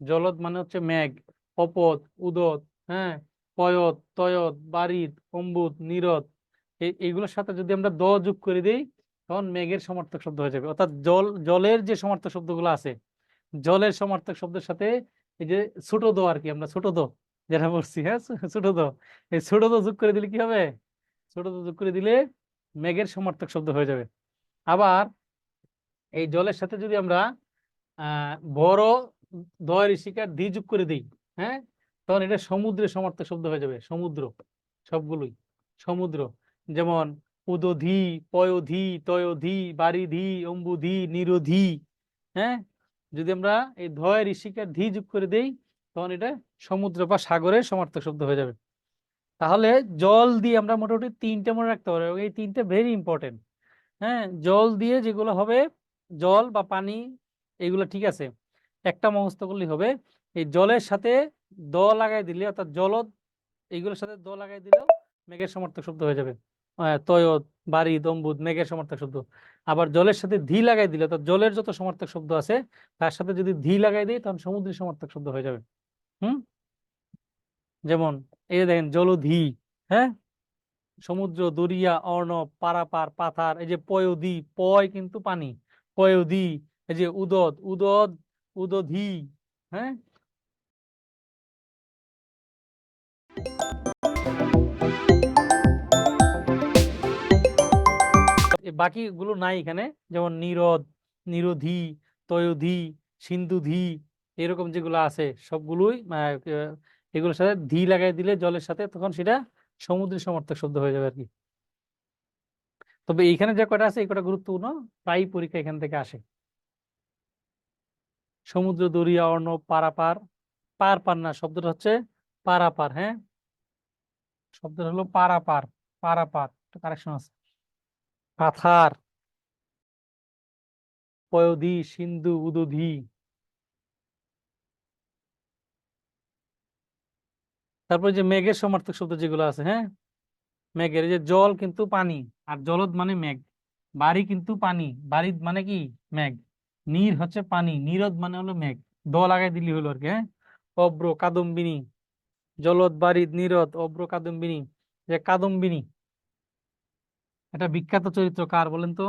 জলদ মানে হচ্ছে মেঘ, অপদ, উদত, হ্যাঁ, পয়ত, তয়ত, বারিদ, অম্বুদ, নীরদ, এইগুলোর সাথে যদি আমরা দ যোগ করে দিই তখন মেঘের সমার্থক শব্দ হয়ে যাবে। অর্থাৎ জলের যে সমার্থক শব্দগুলো আছে, জলের সমার্থক শব্দের সাথে এই যে ছোট দ আর কি, আমরা ছোট দ যেটা বলছি, হ্যাঁ, ছোট দ, এই ছোট দ যোগ করে দিলে কি হবে? ছোট দ যোগ করে দিলে মেঘের সমার্থক শব্দ হয়ে যাবে। আবার এই জলের সাথে যদি আমরা বড় দয় ঋষিকার দ্বি যোগ করে দিই, হ্যাঁ, তখন এটা সমুদ্রের সমার্থক শব্দ হয়ে যাবে। সমুদ্র, সবগুলোই সমুদ্র। যেমন উদধি, পয়োধি, তয়োধি, বারিধি, অম্বুধি, নিরোধি, হ্যাঁ, যদি আমরা এই ধয় ঋষিকার ধি যোগ করে দেই তখন এটা সমুদ্র বা সাগরের সমার্থক শব্দ হয়ে যাবে। তাহলে জল দিয়ে আমরা মোটামুটি তিনটে মনে রাখতে পারবো, এই তিনটে ভেরি ইম্পর্টেন্ট। হ্যাঁ, জল দিয়ে যেগুলো হবে, জল বা পানি, এগুলো ঠিক আছে, একটা মুখস্থ করলেই হবে। এই জলের সাথে দ লাগাই দিলে, অর্থাৎ জলদ, এইগুলোর সাথে দ লাগাই দিলেও মেঘের সমার্থক শব্দ হয়ে যাবে। তয়দ, বাড়ি, দম্বুদ, মেঘের সমার্থক শব্দ। আবার জলের সাথে ধি লাগাই দিলে, অর্থাৎ জলের যত সমার্থক শব্দ আছে তার সাথে যদি ধি লাগাই দিই তখন সমুদ্রের সমার্থক শব্দ হয়ে যাবে। হুম, যেমন এই যে দেখেন জলধি, হ্যাঁ, সমুদ্র, দরিয়া, অর্ণব, পারাপার, পাথার। এই যে পয়োধি, পয় কিন্তু পানি, পয়োধি। এই যে উদদ, উদদ, উদধি, হ্যাঁ, বাকিগুলো নাই এখানে, যেমন নিরদ, নিরোধী, তয়োধি, সিন্ধুধি, এরকম যেগুলো আছে সবগুলোই এগুলোর সাথে ধি লাগাই দিলে জলের সাথে তখন সেটা সমুদ্রের সমার্থক শব্দ হয়ে যাবে আর কি। তবে এইখানে যে কটা আছে এই কটা গুরুত্বপূর্ণ, প্রায় পরীক্ষা এখান থেকে আসে। সমুদ্র, দরিয়া, অর্ণব, পারাপার, পার পার না, শব্দটা হচ্ছে পারাপার, হ্যাঁ, শব্দটা হলো পারাপার, পারাপার, কারেকশন আছে। পাথার, পয়োধি, সিন্ধু, উদধি। তারপর যে মেঘের সমার্থক শব্দ যেগুলো আছে, হ্যাঁ, মেঘের, এই যে জল কিন্তু পানি, আর জলদ মানে মেঘ, বাড়ি কিন্তু পানি, বাড়িদ মানে কি মেঘ, নীর হচ্ছে পানি, নীরদ মানে হলো মেঘ, দ লাগাই দিলি হলো আর কি, হ্যাঁ। অব্র, কাদম্বিনী, জলদ, বারিদ, নীরদ, অব্র, কাদম্বিনী। যে কাদম্বিনী, এটা বিখ্যাত চরিত্র কার বলেন তো?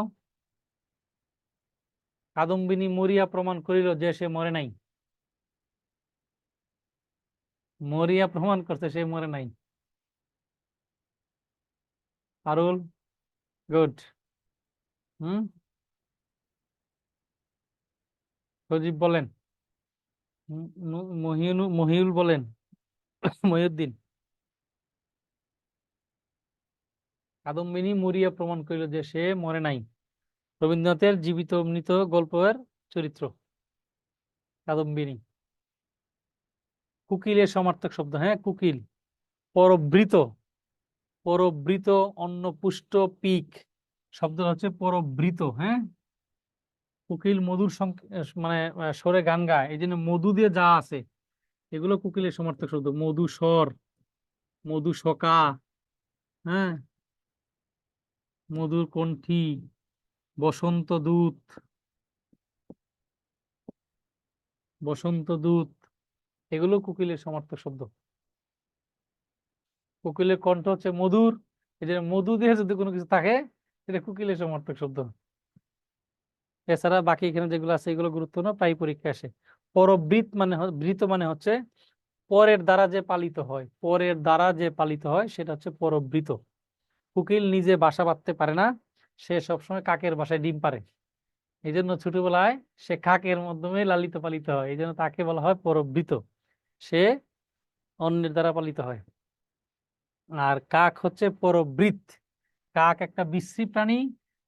কাদম্বিনী মরিয়া প্রমাণ করিল যে সে মরে নাই। মরিয়া প্রমাণ করছে সে মরে নাই। পারুল, গুড। হুম, সজীব বলেন। মহিউল বলেন। মহিউদ্দিন। কাদম্বিনী মরিয়া প্রমাণ করিল যে সে মরে নাই, রবীন্দ্রনাথের জীবিত মৃত গল্পের চরিত্র কাদম্বিনী। কুকিলের সমার্থক শব্দ, হ্যাঁ, কুকিল। পরবৃত, পরবৃত, অন্নপুষ্ট, পিক, শব্দ হচ্ছে পরবৃত, হ্যাঁ। কোকিল মধুর মানে স্বরে গান গায়, এই জন্য মধু দিয়ে যা আছে এগুলো কোকিলের সমার্থক শব্দ। মধু স্বর, মধু সকা, হ্যাঁ, মধুর কণ্ঠী, বসন্ত দূত, বসন্ত দূত, এগুলো কোকিলের সমার্থক শব্দ। কোকিলের কণ্ঠ হচ্ছে মধুর, এই যে মধু দিয়ে যদি কোনো কিছু থাকে সেটা কোকিলের সমার্থক শব্দ। এছাড়া বাকি এখানে যেগুলো আছে এগুলো গুরুত্ব না, প্রায় পরীক্ষা আসে। পরবৃত মানে বৃত মানে হচ্ছে পরের দ্বারা যে পালিত হয়, পরের দ্বারা যে পালিত হয় সেটা হচ্ছে পরবৃত। কোকিল নিজে বাসা বাঁধতে পারে না, সে সবসময় কাকের বাসায় ডিম পারে। এই জন্য ছোটবেলায় সে কাকের মাধ্যমে লালিত পালিত হয়, এই জন্য তাকে বলা হয় পরবৃত। সে অন্যের দ্বারা পালিত হয়। আর কাক হচ্ছে পরবৃত। কাক একটা বিশ্রী প্রাণী,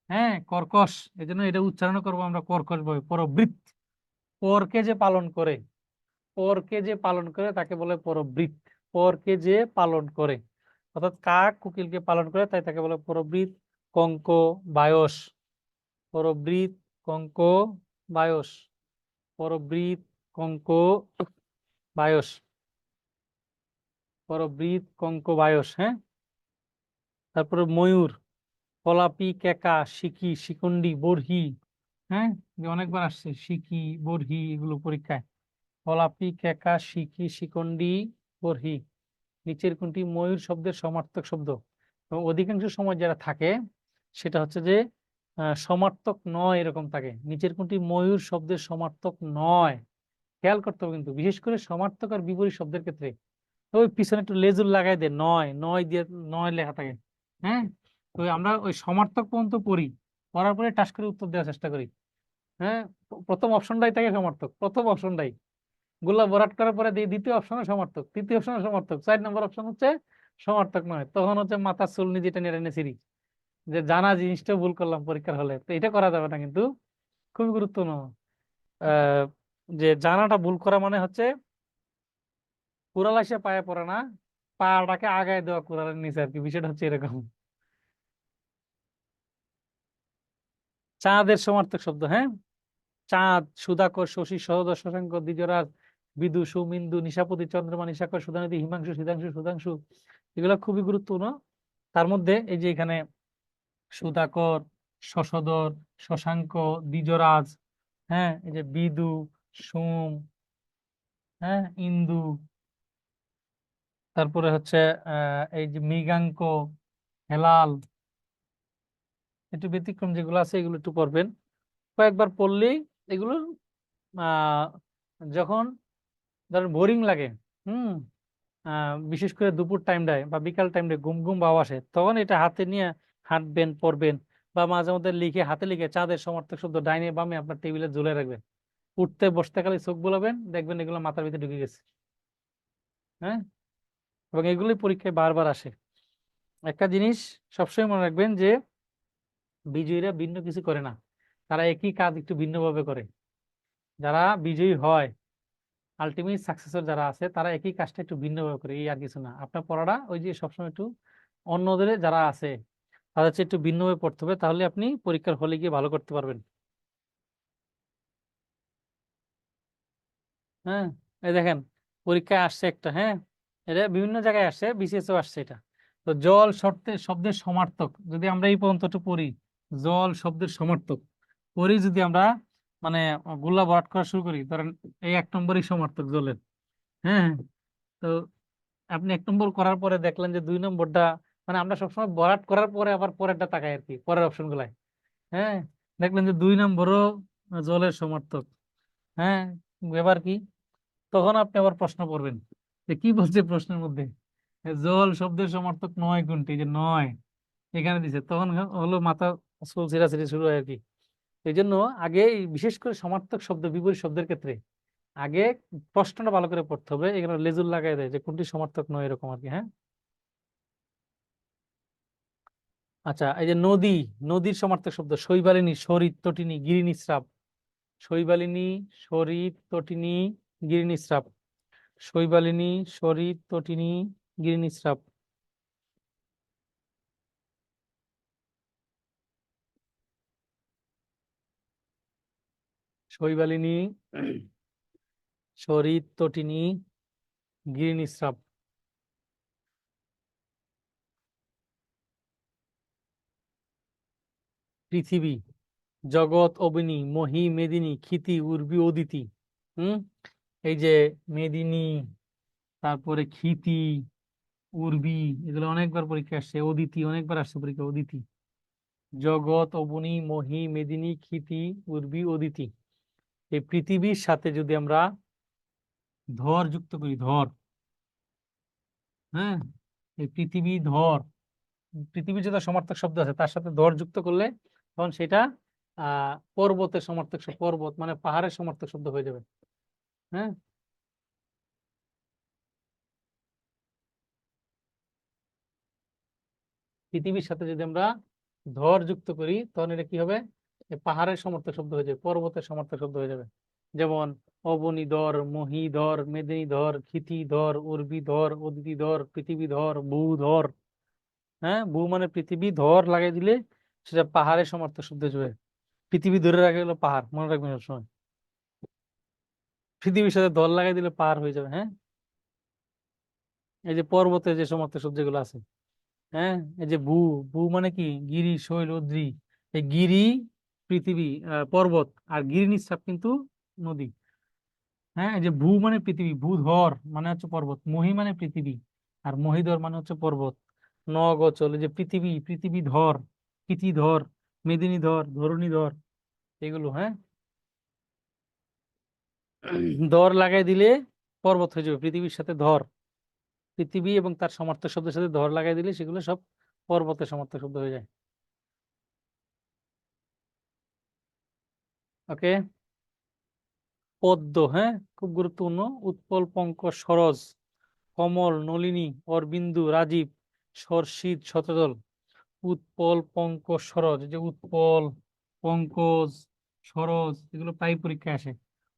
হ্যাঁ, কর্কশ, এই জন্য এটা উচ্চারণ করবো আমরা কর্কশ ভাবে, পরবৃত। পরকে যে পালন করে, পরকে যে পালন করে তাকে বলে পরবৃত। পরকে যে পালন করে, অর্থাৎ কাক কোকিলকে পালন করে, তাই তাকে বলে পরবৃত। কঙ্ক, বায়স, পরবৃত, কঙ্ক, বায়স, পরবৃত, কঙ্ক, বায়স, পরবৃত, কঙ্ক, বায়স। হ্যাঁ, তারপরে ময়ূর, কলাপি, কেকা, সিকি, শিকুন্ডি, বরহি। হ্যাঁ, যে অনেকবার আসছে সিকি, বরহি, এগুলো পরীক্ষায়। কলাপি, কেকা, সিকি, শিকন্ডি, বরহি। নিচের কোনটি ময়ূর শব্দের সমার্থক শব্দ? এবং অধিকাংশ সময় যারা থাকে সেটা হচ্ছে যে সমার্থক নয়, এরকম থাকে। নিচের কোনটি ময়ূর শব্দের সমার্থক নয়? খেয়াল করতে হবে কিন্তু, বিশেষ করে সমার্থক আর বিপরীত শব্দের ক্ষেত্রে। তো ওই পিছনে একটু লেজুর লাগাই দে, নয়, নয় দিয়ে নয় লেখা থাকে। হ্যাঁ, তো আমরা ওই সমার্থক পর্যন্ত পড়ি, পড়ার পরে টাস করে উত্তর দেওয়ার চেষ্টা করি। হ্যাঁ, প্রথম অপশনটাই থাকে সমার্থক, প্রথম অপশনটাই। গোলা ভরাট করার পরে দ্বিতীয় অপশনে সমার্থক, তৃতীয় অপশনে সমার্থক, 4 নম্বর অপশন হচ্ছে সমার্থক নয়। তখন হচ্ছে মাথার চুল নিজে টেনে টেনে ছিঁড়ি, যে জানা জিনিসটা ভুল করলাম পরীক্ষার হলে। তো এটা করা যাবে না কিন্তু, খুবই গুরুত্বপূর্ণ। আহ যে জানাটা ভুল করা মানে হচ্ছে কুড়াল এসে পায়ে পড়ে না, পাটাকে আগায় দেওয়া কুড়ালের নিচে আর কি, বিষয়টা হচ্ছে এরকম। চাঁদের সমার্থক শব্দ, হ্যাঁ, চাঁদ, সুধাকর, শশী, সহদর, শশাঙ্ক, দ্বিজরাজ, বিদু, সুমিন্দু, নিশাপতি, চন্দ্রমা, নিশাকর, সুধানিধি, হিমাংশু, সিধাংশু, সুধাংশু, এগুলো খুবই গুরুত্বপূর্ণ। তার মধ্যে এই যে এখানে সুধাকর, শশধর, শশাঙ্ক, দ্বিজরাজ, হ্যাঁ, এই যে বিদু, সোম, হ্যাঁ, ইন্দু, তারপরে হচ্ছে এই যে মৃগাঙ্ক, হেলাল, একটু ব্যতিক্রম যেগুলো আছে এগুলো একটু পড়বেন, কয়েকবার পড়লেই এগুলো আহ যখন ধরেন বোরিং লাগে, হুম, বিশেষ করে দুপুর টাইমটায় বা বিকাল টাইমটায় ঘুম ঘুম ভাব আসে, তখন এটা হাতে নিয়ে হাঁটবেন, পড়বেন। বা মাঝে মধ্যে লিখে, হাতে লিখে চাঁদের সমার্থক শব্দ ডাইনে বামে আপনার টেবিলে ঝুলে রাখবেন। উঠতে বসতে খালি চোখ বুলাবেন, দেখবেন এগুলো মাথার ভিতরে ঢুকে গেছে। হ্যাঁ, এবং এগুলোই পরীক্ষায় বারবার আসে। একটা জিনিস সবসময় মনে রাখবেন যে বিজয়ীরা ভিন্ন কিছু করে না, তারা একই কাজ একটু ভিন্নভাবে করে। যারা বিজয়ী হয়, আলটিমেট সাকসেসর যারা আছে, তারা একই কাজটা একটু ভিন্নভাবে করে, এই আর কিছু না। আপনার পড়াটা ওই যে সবসময় একটু অন্যদের যারা আছে তাদের চেয়ে একটু ভিন্নভাবে পড়তে হবে, তাহলে আপনি পরীক্ষার হলে গিয়ে ভালো করতে পারবেন। হ্যাঁ, এই দেখেন পরীক্ষায় আসছে একটা, হ্যাঁ, এটা বিভিন্ন জায়গায় আসছে, বিসিএসও আসছে এটা। তো জল শব্দের শব্দের সমার্থক যদি আমরা এই পর্যন্ত একটু পড়ি, জল শব্দের সমার্থক পড়ি যদি আমরা, মানে গোল্লা ভরাট করা শুরু করি, ধরেন এই 1 নম্বরই সমার্থক জলের। হ্যাঁ, তো আপনি 1 নম্বর করার পরে দেখলেন যে 2 নম্বরটা, মানে আমরা সবসময় ভরাট করার পরে আবার পরেরটা তাকাই আর কি, পরের অপশন গুলাই। হ্যাঁ, দেখলেন যে 2 নম্বরও জলের সমার্থক। হ্যাঁ, এবার কি, তখন আপনি আবার প্রশ্ন করবেন যে কি বলছে প্রশ্নের মধ্যে, জল শব্দের সমার্থক নয় কোনটি, যে নয় এখানে দিছে, তখন হলো মাথা চুল ছিঁড়াছিঁড়ি শুরু হয় আর কি। এই জন্য আগে বিশেষ করে সমার্থক শব্দ বিপরীত শব্দের ক্ষেত্রে আগে প্রশ্নটা ভালো করে পড়তে হবে, এখানে লেজুর লাগাই দেয় যে কোনটি সমার্থক নয়, এরকম আর কি। হ্যাঁ, আচ্ছা, এই যে নদী, নদীর সমার্থক শব্দ শৈবালিনী, সরিৎ, তটিনী, গিরিনিস্রাব। শৈবালিনী, সরিৎ, তটিনী, গিরিনিস্রাব। শৈবালিনী, সরিৎ, তটিনী, গিরিনিস্রাব। শৈবালিনী, সরিৎ, তটিনী, গিরিনিস্রাব। পৃথিবী, জগৎ, অবনী, মহি, মেদিনী, ক্ষিতি, উর্বি, অদিতি। এই যে মেদিনী, তারপরে ক্ষিতি, উর্বি, এগুলো অনেকবার পরীক্ষা আসছে। অদিতি অনেকবার আসছে পরীক্ষা। অদিতি, জগৎ, অবনী, মহি, মেদিনী, ক্ষিতি, উর্বি, অদিতি। এই পৃথিবীর সাথে যদি আমরা ধর যুক্ত করি, ধর, হ্যাঁ, এই পৃথিবী ধর, পৃথিবীর যে সমার্থক শব্দ আছে তার সাথে ধর যুক্ত করলে তখন সেটা পর্বতের সমার্থক শব্দ, পর্বত মানে পাহাড়ের সমার্থক শব্দ হয়ে যাবে। হ্যাঁ, পৃথিবীর সাথে যদি আমরা ধর যুক্ত করি তখন এটা কি হবে? পাহাড়ের সমর্থক শব্দ হয়ে যাবে, পর্বতের সমর্থক শব্দ হয়ে যাবে। যেমন অবনীধর, মহীধর, মেদিনীধর, ক্ষিতিধর, উর্বিধর, অদিতিধর, পৃথিবীধর, ভূধর। হ্যাঁ, ভূ মানে পৃথিবী, ধর লাগাই দিলে সেটা পাহাড়ের সমর্থক শব্দ হয়ে যাবে। পৃথিবী ধরে রাখা গেল পাহাড়, মনে রাখবেন সবসময়। পৃথিবীর সাথে ধর লাগাই দিলে পাহাড় হয়ে যাবে। হ্যাঁ, এই যে পর্বতের যে সমর্থক শব্দ যেগুলো আছে, হ্যাঁ, এই যে ভূ, ভূ মানে কি? গিরি, শৈল, অদ্রি। এই গিরি পৃথিবী, পর্বত, আর গিরি নিঃশ্বাস কিন্তু নদী। হ্যাঁ, এই যে ভূ মানে পৃথিবী, ভূধর মানে হচ্ছে পর্বত, মহি মানে পৃথিবী, আর মহিধর মানে হচ্ছে পর্বত। নগ অচল, এই যে পৃথিবী, পৃথিবী ধর, ধর, মেদিনী ধর, ধরণী ধর, এগুলো। হ্যাঁ, ধর লাগাই দিলে পর্বত হয়ে যাবে পৃথিবীর সাথে ধর। পৃথিবী এবং তার সমার্থক শব্দের সাথে ধর লাগাই দিলে সেগুলো সব পর্বতের সমার্থক শব্দ হয়ে যায়। ওকে। পদ্ম, হ্যাঁ, খুব গুরুত্বপূর্ণ। উৎপল, পঙ্কজ, সরজ, কমল, নলিনী, অরবিন্দু, রাজীব, সর্ষিত, শতদল। উৎপল, পঙ্কজ, সরজ, এই যে উৎপল, পঙ্কজ, সরজ, এগুলো প্রায় পরীক্ষায় আসে।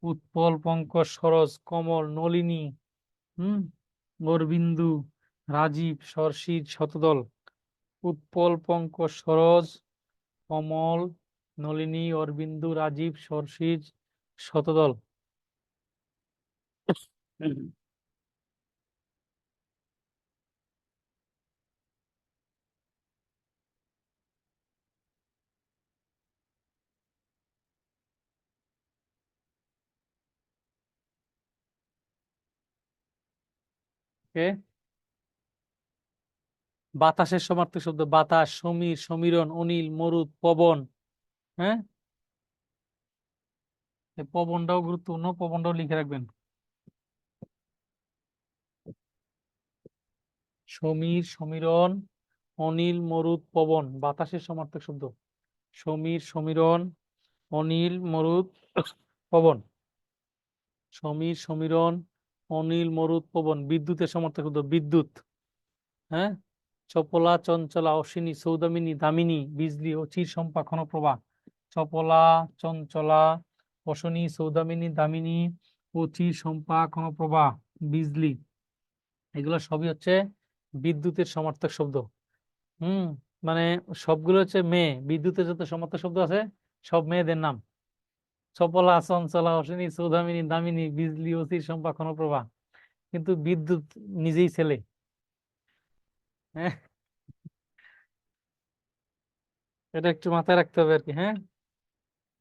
উৎপল, পঙ্কজ, সরজ, কমল, নলিনী, হুম, অরবিন্দু, রাজীব, সর্ষিত, শতদল। উৎপল, পঙ্কজ, সরজ, কমল, নলিনী, অরবিন্দু, রাজীব, সর্ষিত, শতদল। ওকে। বাতাসের সমার্থক শব্দ, বাতাস, সমীর, সমীরণ, অনিল, মরুত, পবন। হ্যাঁ, এই পবনটাও গুরুত্বপূর্ণ, পবনটাও লিখে রাখবেন। সমীর, সমীরণ, অনিল, মরুত, পবন বাতাসের সমার্থক শব্দ। সমীর, সমীরণ, অনিল, মরুত, পবন। সমীর, সমীরণ, অনিল, মরুত, পবন। বিদ্যুতের সমার্থক শব্দ, বিদ্যুৎ। হ্যাঁ, চপলা, চঞ্চলা, অশ্বিনী, সৌদামিনী, দামিনী, বিজলি, অচির, শম্পা, ক্ষণপ্রভা। চপলা, চঞ্চলা, অশ্বিনী, সৌদামিনী, দামিনী, অচির, শম্পা, ক্ষণপ্রভা, বিজলি, এগুলো সবই হচ্ছে বিদ্যুতের সমার্থক শব্দ। হুম, মানে সবগুলো হচ্ছে মেয়ে। বিদ্যুতের যত সমার্থক শব্দ আছে সব মেয়েদের নাম। চপলা, চঞ্চলা, অশ্বিনী, সৌদামিনী, দামিনী, বিজলি, অচির, শম্পা, ক্ষণপ্রভা। কিন্তু বিদ্যুৎ নিজেই ছেলে। হ্যাঁ, এটা একটু মাথায় রাখতে হবে আর কি। হ্যাঁ,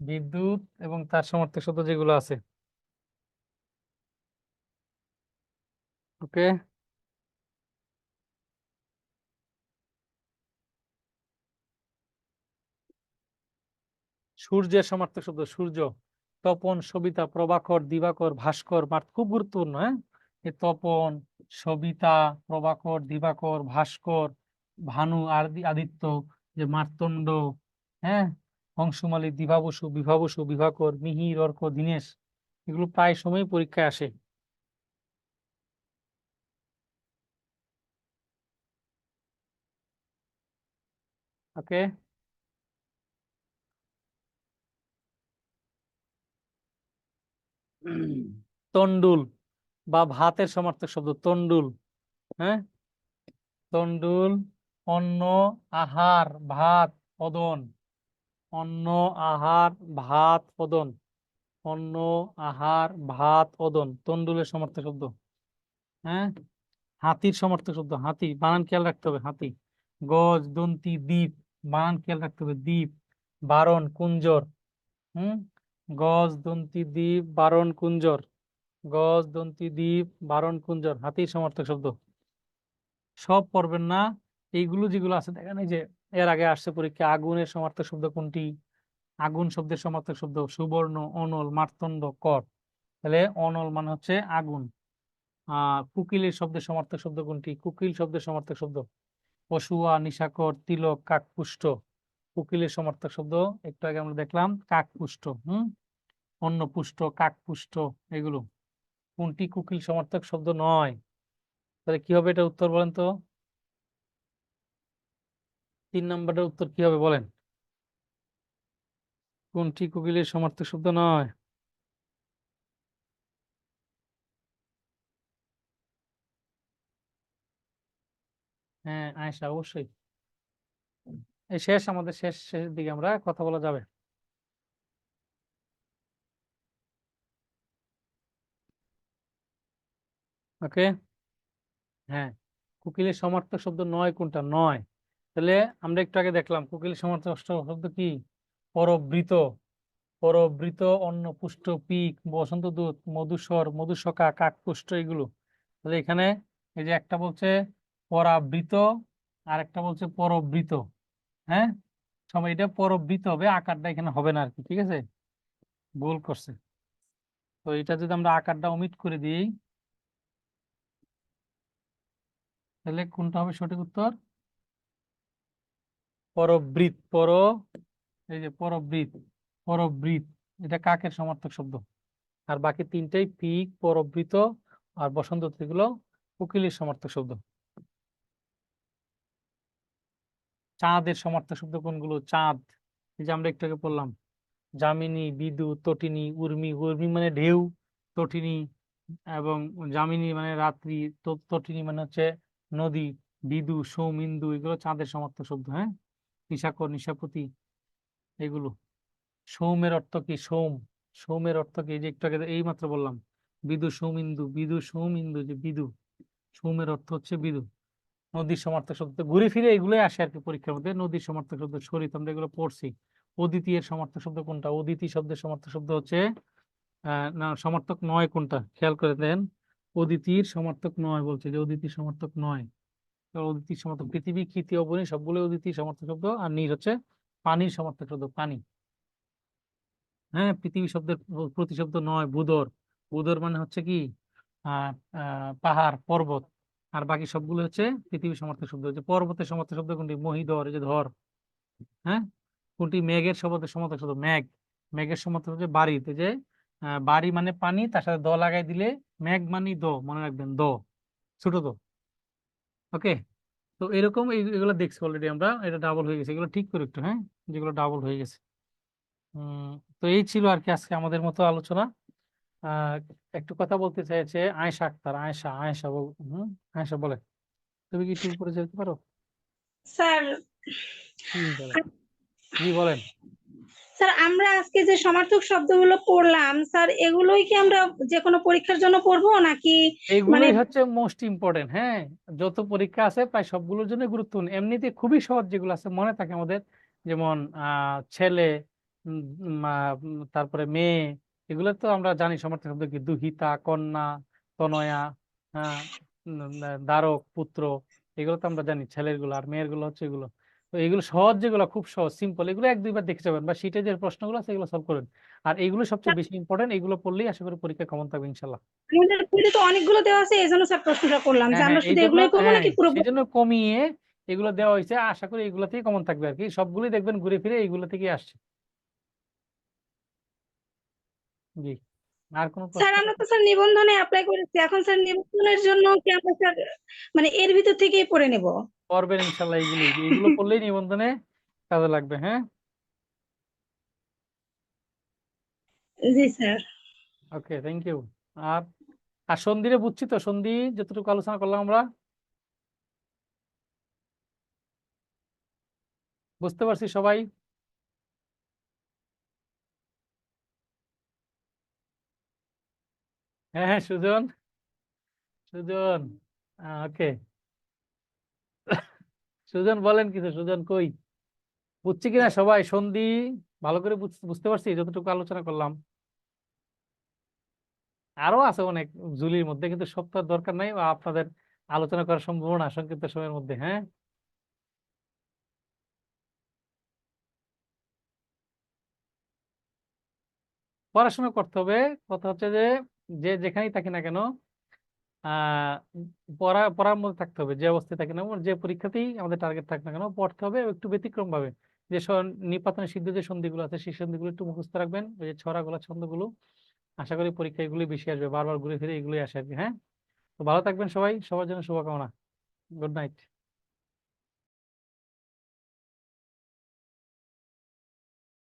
বিদ্যুৎ এবং তার সমার্থক শব্দ যেগুলো আছে। ওকে। সূর্যের সমার্থক শব্দ, সূর্য। তপন, সবিতা, প্রভাকর, দিবাকর, ভাস্কর, খুব গুরুত্বপূর্ণ। হ্যাঁ, এই তপন, সবিতা, প্রভাকর, দিবাকর, ভাস্কর, ভানু, আদিত্য, যে মার্তণ্ড, হ্যাঁ, অংশুমালী, দিবাবসু, বিভাবসু, বিভাকর, মিহির, অর্ক, দীনেশ, এগুলো প্রায় সময় পরীক্ষায় আসে। ওকে। তন্ডুল বা ভাতের সমার্থক শব্দ, তন্ডুল। হ্যাঁ, তন্ডুল, অন্ন, আহার, ভাত, ওদন। অন্ন, আহার, ভাত, ওদন। অন্ন, আহার, ভাত, ওদন তন্ডুলের সমার্থক শব্দ। হ্যাঁ, হাতির সমার্থক শব্দ, হাতি, বানান খেয়াল রাখতে হবে। হাতি, গজ, দন্তি, দ্বীপ, বানান খেয়াল রাখতে হবে। দ্বীপ, বারণ কুঞ্জর। গজ দন্তি দ্বীপ বারণ কুঞ্জর, গজ দন্তি দ্বীপ বারণ কুঞ্জর, হাতির সমার্থক শব্দ। সব পড়বেন না, এইগুলো যেগুলো আছে দেখেন, এই যে এর আগে আসছে পরীক্ষা, আগুনের সমার্থক শব্দ কোনটি? আগুন শব্দের সমার্থক শব্দ সুবর্ণ, অনল, মার্তণ্ড, কর। তাহলে অনল মানে হচ্ছে আগুন। কুকিলের শব্দের সমার্থক শব্দ কোনটি? কুকিল শব্দের সমার্থক শব্দ পশুয়া, নিশাকর, তিলক, কাকপুষ্ট। কুকিলের সমার্থক শব্দ একটু আগে আমরা দেখলাম কাকপুষ্ট। অন্নপুষ্ট, কাকপুষ্ট, এগুলো। কোনটি কুকিল সমার্থক শব্দ নয়? তাহলে কি হবে এটা উত্তর বলেন তো? 3 নম্বরের উত্তর কি হবে বলেন? কোনটি কোকিলের সমার্থক শব্দ নয়? হ্যাঁ আয়েশা, অবশ্যই। এই শেষ, আমাদের শেষের দিকে আমরা কথা বলা যাবে। ওকে। হ্যাঁ, কোকিলের সমার্থক শব্দ নয় কোনটা? নয়। তাহলে আমরা একটু আগে দেখলাম কোকিলের সমার্থক শব্দ কি? পরবৃত, পরবৃত, অন্নপুষ্ট, পিক, বসন্ত দূত, মধুস্বর, মধুসকা, কাকপুষ্ট, এগুলো। তাহলে এখানে এই যে একটা বলছে পরাবৃত, আর একটা বলছে পরবৃত। হ্যাঁ, সবাই এটা পরবৃত হবে, আকারটা এখানে হবে না আর কি, ঠিক আছে? ভুল করছে। তো এটা যদি আমরা আকারটা ওমিট করে দিই, তাহলে কোনটা হবে সঠিক উত্তর? পরবৃত, এই যে পরবৃত, পরবৃত, এটা কাকের সমার্থক শব্দ। আর বাকি তিনটাই পিক, পরবৃত আর বসন্ত, এগুলো কোকিলের সমার্থক শব্দ। চাঁদের সমার্থক শব্দ কোনগুলো? চাঁদ, এই যে আমরা একটু আগে বললাম, যামিনী, বিদু, তটিনী, উর্মি। উর্মি মানে ঢেউ, তটিনী এবং যামিনী মানে রাত্রি, তটিনী মানে হচ্ছে নদী, বিদু, সোম, ইন্দু, এগুলো চাঁদের সমার্থক শব্দ। হ্যাঁ, নিশাকর, নিশাপতি, এগুলো। সৌমের অর্থ কি? সোম, সৌমের অর্থ কি? এই যে একটু আগে এই মাত্র বললাম, বিদু সোম ইন্দু, বিদু সোম ইন্দু, যে বিদু, সৌমের অর্থ হচ্ছে বিদু। নদীর সমার্থক শব্দ ঘুরে ফিরে এগুলোই আসে আর কি পরীক্ষার মধ্যে। নদীর সমার্থক শব্দ শরীর, আমরা এগুলো পড়ছি। অদিতি এর সমার্থক শব্দ কোনটা? অদিতি শব্দের সমার্থক শব্দ হচ্ছে না, সমার্থক নয় কোনটা খেয়াল করে দেন। অদিতির সমার্থক নয় বলছে, যে অদিতির সমার্থক নয়। তো অদিতির সমার্থক পৃথিবী, ক্ষিতি, অবনী সবগুলো অদিতির সমার্থক শব্দ। আর নীর হচ্ছে পানির সমার্থক শব্দ, পানি। হ্যাঁ, পৃথিবী শব্দের প্রতিশব্দ নয় ভূধর। ভূধর মানে হচ্ছে কি? পাহাড়, পর্বত। আর বাকি সবগুলো হচ্ছে পৃথিবীর সমার্থক শব্দ। হচ্ছে পর্বতের সমার্থক শব্দ কোনটি? মহিধর, এই যে ধর। হ্যাঁ, কোনটি? মেঘের শব্দের সমার্থক শব্দ মেঘ। মেঘের সমার্থক হচ্ছে বাড়ি, তো যে বাড়ি মানে পানি, তার সাথে দ লাগাই দিলে মেঘ মানে দ, মনে রাখবেন দ, ছোট দ। ওকে। তো এরকম এগুলো দেখছি অলরেডি আমরা, এটা ডাবল হয়ে গেছে, এগুলো ঠিক করে একটু, হ্যাঁ, যেগুলো ডাবল হয়ে গেছে। তো এই ছিল আর কি আজকে আমাদের মতো আলোচনা। আহ একটু কথা বলতে চাইছে আয়েশা আক্তার। আয়েশা, আয়েশা বলে, তুমি কি একটু উপরে যেতে পারো? স্যার, কি বলে? জি বলেন। স্যার আমরা আজকে যে সমার্থক শব্দগুলো পড়লাম স্যার, এগুলোই কি আমরা যে কোনো পরীক্ষার জন্য পড়বো নাকি? মানে এইগুলোই হচ্ছে মোস্ট ইম্পর্টেন্ট। হ্যাঁ, যত পরীক্ষা আছে প্রায় সবগুলোর জন্য গুরুত্বপূর্ণ। এমনিতে খুবই সহজ যেগুলো আছে মনে থাকে আমাদের, যেমন ছেলে, তারপরে মেয়ে, এগুলো তো আমরা জানি সমার্থক শব্দ কি? দুহিতা, কন্যা, তনয়া, আহ দ্বারক, পুত্র, এগুলো তো আমরা জানি ছেলের গুলো। আর মেয়ের গুলো হচ্ছে এগুলো। তো এগুলো সহজ, যেগুলো খুব সহজ সিম্পল, এগুলো 1-2 বার দেখে যাবেন, বা শীটে যে প্রশ্নগুলো আছে এগুলো সলভ করবেন। আর এগুলো সবচেয়ে বেশি ইম্পর্টেন্ট, এগুলো পড়লেই আশা করি পরীক্ষা কমন থাকবে ইনশাল্লাহ। আমাদের বইতে তো অনেকগুলো দেওয়া আছে, এই জন্য স্যার প্রশ্নটা করলাম যে হ্যাঁ হ্যাঁ, আমরা এই শুধু জন্য, এগুলোই করবো হ্যাঁ নাকি পুরো সেই জন্য কমিয়ে এগুলো দেওয়া হয়েছে। আশা করি এগুলোতেই কমন থাকবে আর কি, সবগুলোই দেখবেন ঘুরে ফিরে এইগুলো থেকে আসছে। জি, আর কোনো স্যার? প্রশ্ন? আমরা তো স্যার নিবন্ধনে অ্যাপ্লাই করেছি, এখন স্যার নিবন্ধনের জন্য কি আমরা স্যার মানে এর ভিতর থেকেই পড়ে নেব? করবেন ইনশাল্লাহ, এইগুলোই, এগুলো করলেই নিবন্ধনে কাজে লাগবে। হ্যাঁ, জি স্যার। Okay, thank you. আর আর সন্ধিরে বুঝছি তো, সন্ধি যতটুকু আলোচনা করলাম আমরা, বুঝতে পারছি সবাই? হ্যাঁ হ্যাঁ, সুজন, সুজন, ওকে। সুজন বলেন কিছু, সুজন কই? বুঝছি কিনা সবাই? সন্ধি ভালো করে বুঝতে পারছি যতটুকু আলোচনা করলাম? আরো আছে অনেক জুলির মধ্যে, কিন্তু সব তো আর দরকার নাই বা আপনাদের আলোচনা করা সম্ভব না সংক্ষিপ্ত সময়ের মধ্যে। হ্যাঁ, পড়াশোনা করতে হবে। কথা হচ্ছে যে যে যেখানেই থাকি না কেন আহ পড়ার মধ্যে থাকতে হবে। যে অবস্থায় থাকি না কেন, যে পরীক্ষাতেই আমাদের টার্গেট থাক না কেন, পড়তে হবে একটু ব্যতিক্রম ভাবে। যে নিপাতনে সিদ্ধ যে সন্ধিগুলো আছে সেই সন্ধিগুলো একটু মুখস্থ রাখবেন, ওই যে ছড়াগুলো ছন্দগুলো। আশা করি পরীক্ষা এগুলি বেশি আসবে, বারবার ঘুরে ফিরে এগুলোই আসে আর কি। হ্যাঁ, তো ভালো থাকবেন সবাই, সবার জন্য শুভকামনা। Good night.